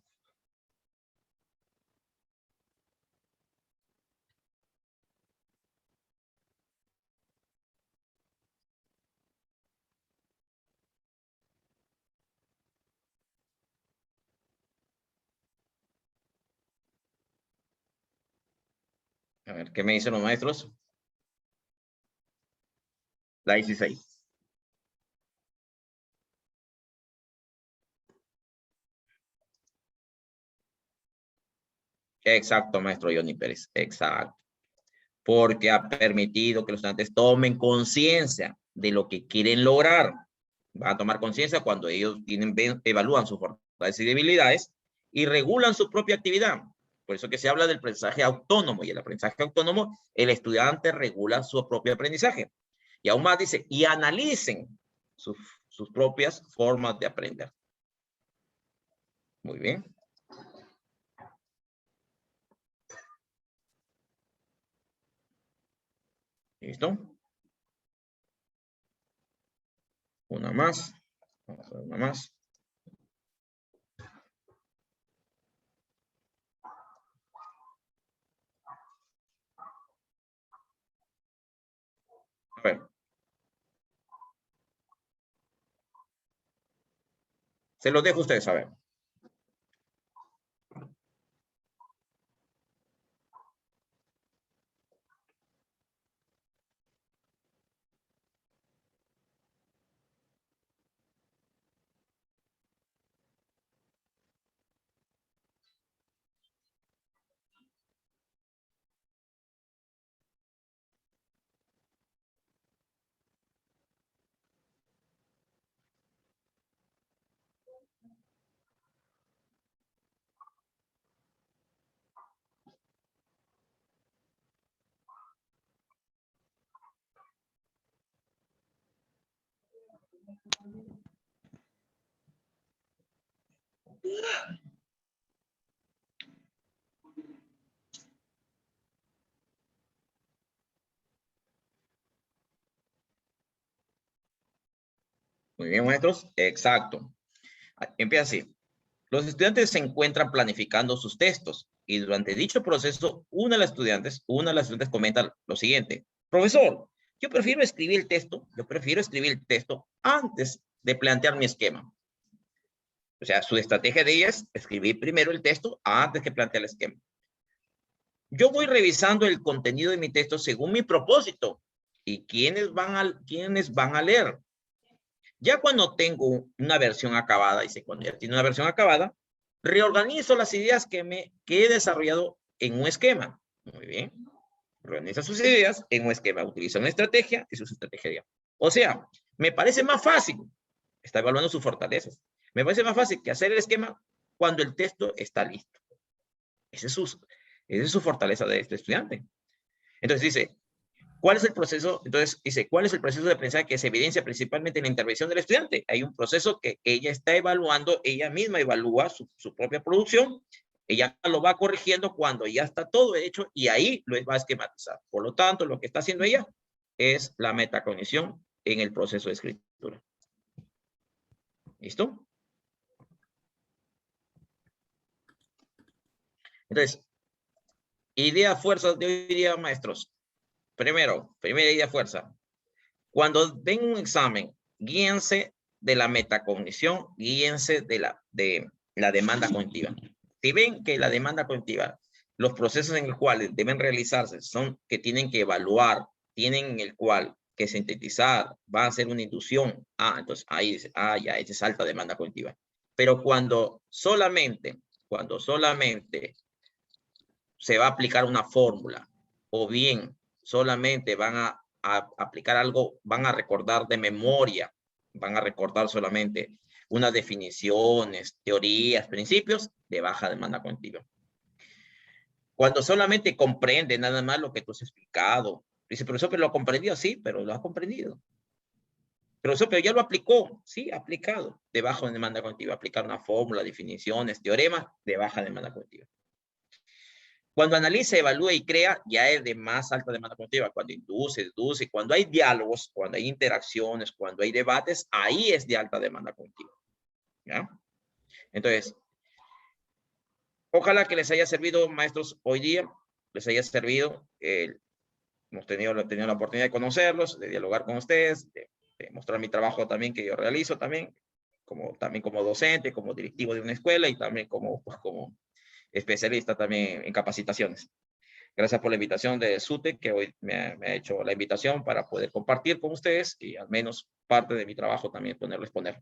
A ver, ¿qué me dicen los maestros? La 16. Exacto, maestro Johnny Pérez. Exacto. Porque ha permitido que los estudiantes tomen conciencia de lo que quieren lograr. Van a tomar conciencia cuando ellos evalúan sus fortalezas y debilidades y regulan su propia actividad. Por eso que se habla del aprendizaje autónomo, y el aprendizaje autónomo, el estudiante regula su propio aprendizaje. Y aún más dice, y analicen sus propias formas de aprender. Muy bien. ¿Listo? Una más. Vamos a ver una más. A ver. Se los dejo a ustedes, a ver. Muy bien, maestros. Exacto. Empieza así. Los estudiantes se encuentran planificando sus textos y durante dicho proceso, una de las estudiantes comenta lo siguiente. Profesor, yo prefiero escribir el texto antes de plantear mi esquema. O sea, su estrategia de ella es escribir primero el texto antes que plantear el esquema. Yo voy revisando el contenido de mi texto según mi propósito y quiénes van a leer. Ya cuando tengo una versión acabada, y cuando ya tiene una versión acabada, reorganizo las ideas que he desarrollado en un esquema. Muy bien. Organiza sus ideas en un esquema. Utiliza una estrategia y su estrategia. O sea, me parece más fácil. Está evaluando sus fortalezas. Me parece más fácil que hacer el esquema cuando el texto está listo. Esa es su fortaleza de este estudiante. Entonces dice, ¿cuál es el proceso? Entonces dice, ¿cuál es el proceso de aprendizaje que se evidencia principalmente en la intervención del estudiante? Hay un proceso que ella está evaluando, ella misma evalúa su propia producción, ella lo va corrigiendo cuando ya está todo hecho y ahí lo va a esquematizar. Por lo tanto, lo que está haciendo ella es la metacognición en el proceso de escritura. ¿Listo? Entonces, idea fuerza de hoy día, maestros. Primera idea fuerza. Cuando den un examen, guíense de la metacognición, guíense de la demanda cognitiva. Si ven que la demanda cognitiva, los procesos en los cuales deben realizarse son que tienen que evaluar, tienen en el cual que sintetizar, va a ser una inducción. Entonces ahí dice, ya, esa es alta demanda cognitiva. Pero cuando solamente se va a aplicar una fórmula, o bien solamente van a aplicar algo, van a recordar de memoria, van a recordar solamente unas definiciones, teorías, principios de baja demanda cognitiva. Cuando solamente comprende nada más lo que tú has explicado, dice, profesor, pero lo ha comprendido, sí, pero lo ha comprendido. Profesor, pero ya lo aplicó, sí, aplicado, de baja demanda cognitiva, aplicar una fórmula, definiciones, teoremas de baja demanda cognitiva. Cuando analiza, evalúa y crea, ya es de más alta demanda cognitiva. Cuando induce, deduce, cuando hay diálogos, cuando hay interacciones, cuando hay debates, ahí es de alta demanda cognitiva. ¿Ya? Entonces, ojalá que les haya servido, maestros, hoy día, les haya servido. Hemos tenido la oportunidad de conocerlos, de dialogar con ustedes, de mostrar mi trabajo también que yo realizo también como docente, como directivo de una escuela y también como especialista también en capacitaciones. Gracias por la invitación de SUTE, que hoy me ha hecho la invitación para poder compartir con ustedes y al menos parte de mi trabajo también poderles poner.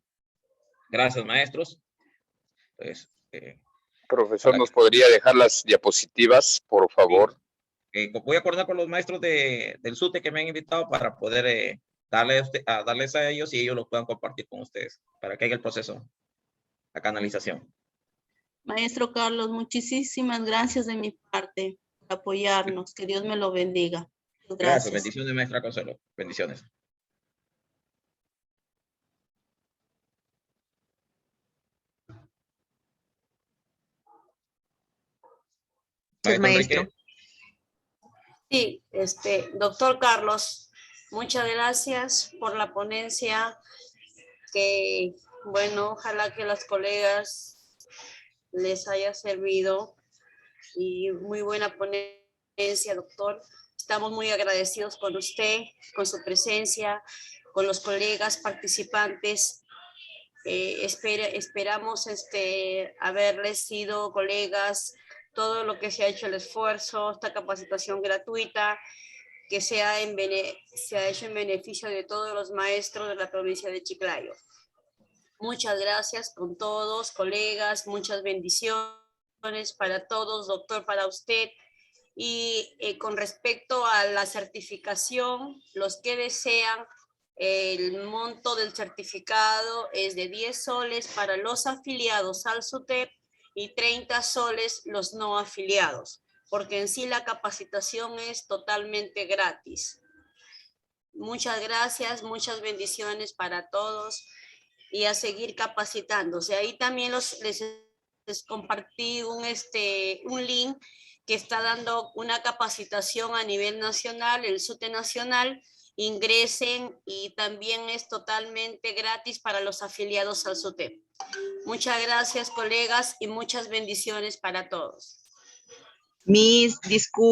Gracias, maestros. Entonces, profesor, ¿nos podría dejar las diapositivas, por favor? Voy a acordar con los maestros del SUTE que me han invitado para poder darles a ellos y ellos lo puedan compartir con ustedes, para que haga el proceso, la canalización. Maestro Carlos, muchísimas gracias de mi parte por apoyarnos. Que Dios me lo bendiga. Gracias. Bendiciones, maestra Consuelo. Bendiciones. Maestro. Enrique. Sí, doctor Carlos, muchas gracias por la ponencia que, bueno, ojalá que las colegas les haya servido y muy buena ponencia, doctor. Estamos muy agradecidos con usted, con su presencia, con los colegas participantes. Esperamos haberles sido colegas todo lo que se ha hecho el esfuerzo, esta capacitación gratuita que se ha hecho en beneficio de todos los maestros de la provincia de Chiclayo. Muchas gracias con todos, colegas, muchas bendiciones para todos, doctor, para usted. Y con respecto a la certificación, los que desean, el monto del certificado es de 10 soles para los afiliados al SUTEP y 30 soles los no afiliados, porque en sí la capacitación es totalmente gratis. Muchas gracias, muchas bendiciones para todos y a seguir capacitándose. Ahí también les compartí un link que está dando una capacitación a nivel nacional, el SUTE nacional. Ingresen y también es totalmente gratis para los afiliados al SUTE. Muchas gracias, colegas, y muchas bendiciones para todos. Miss, disculpe.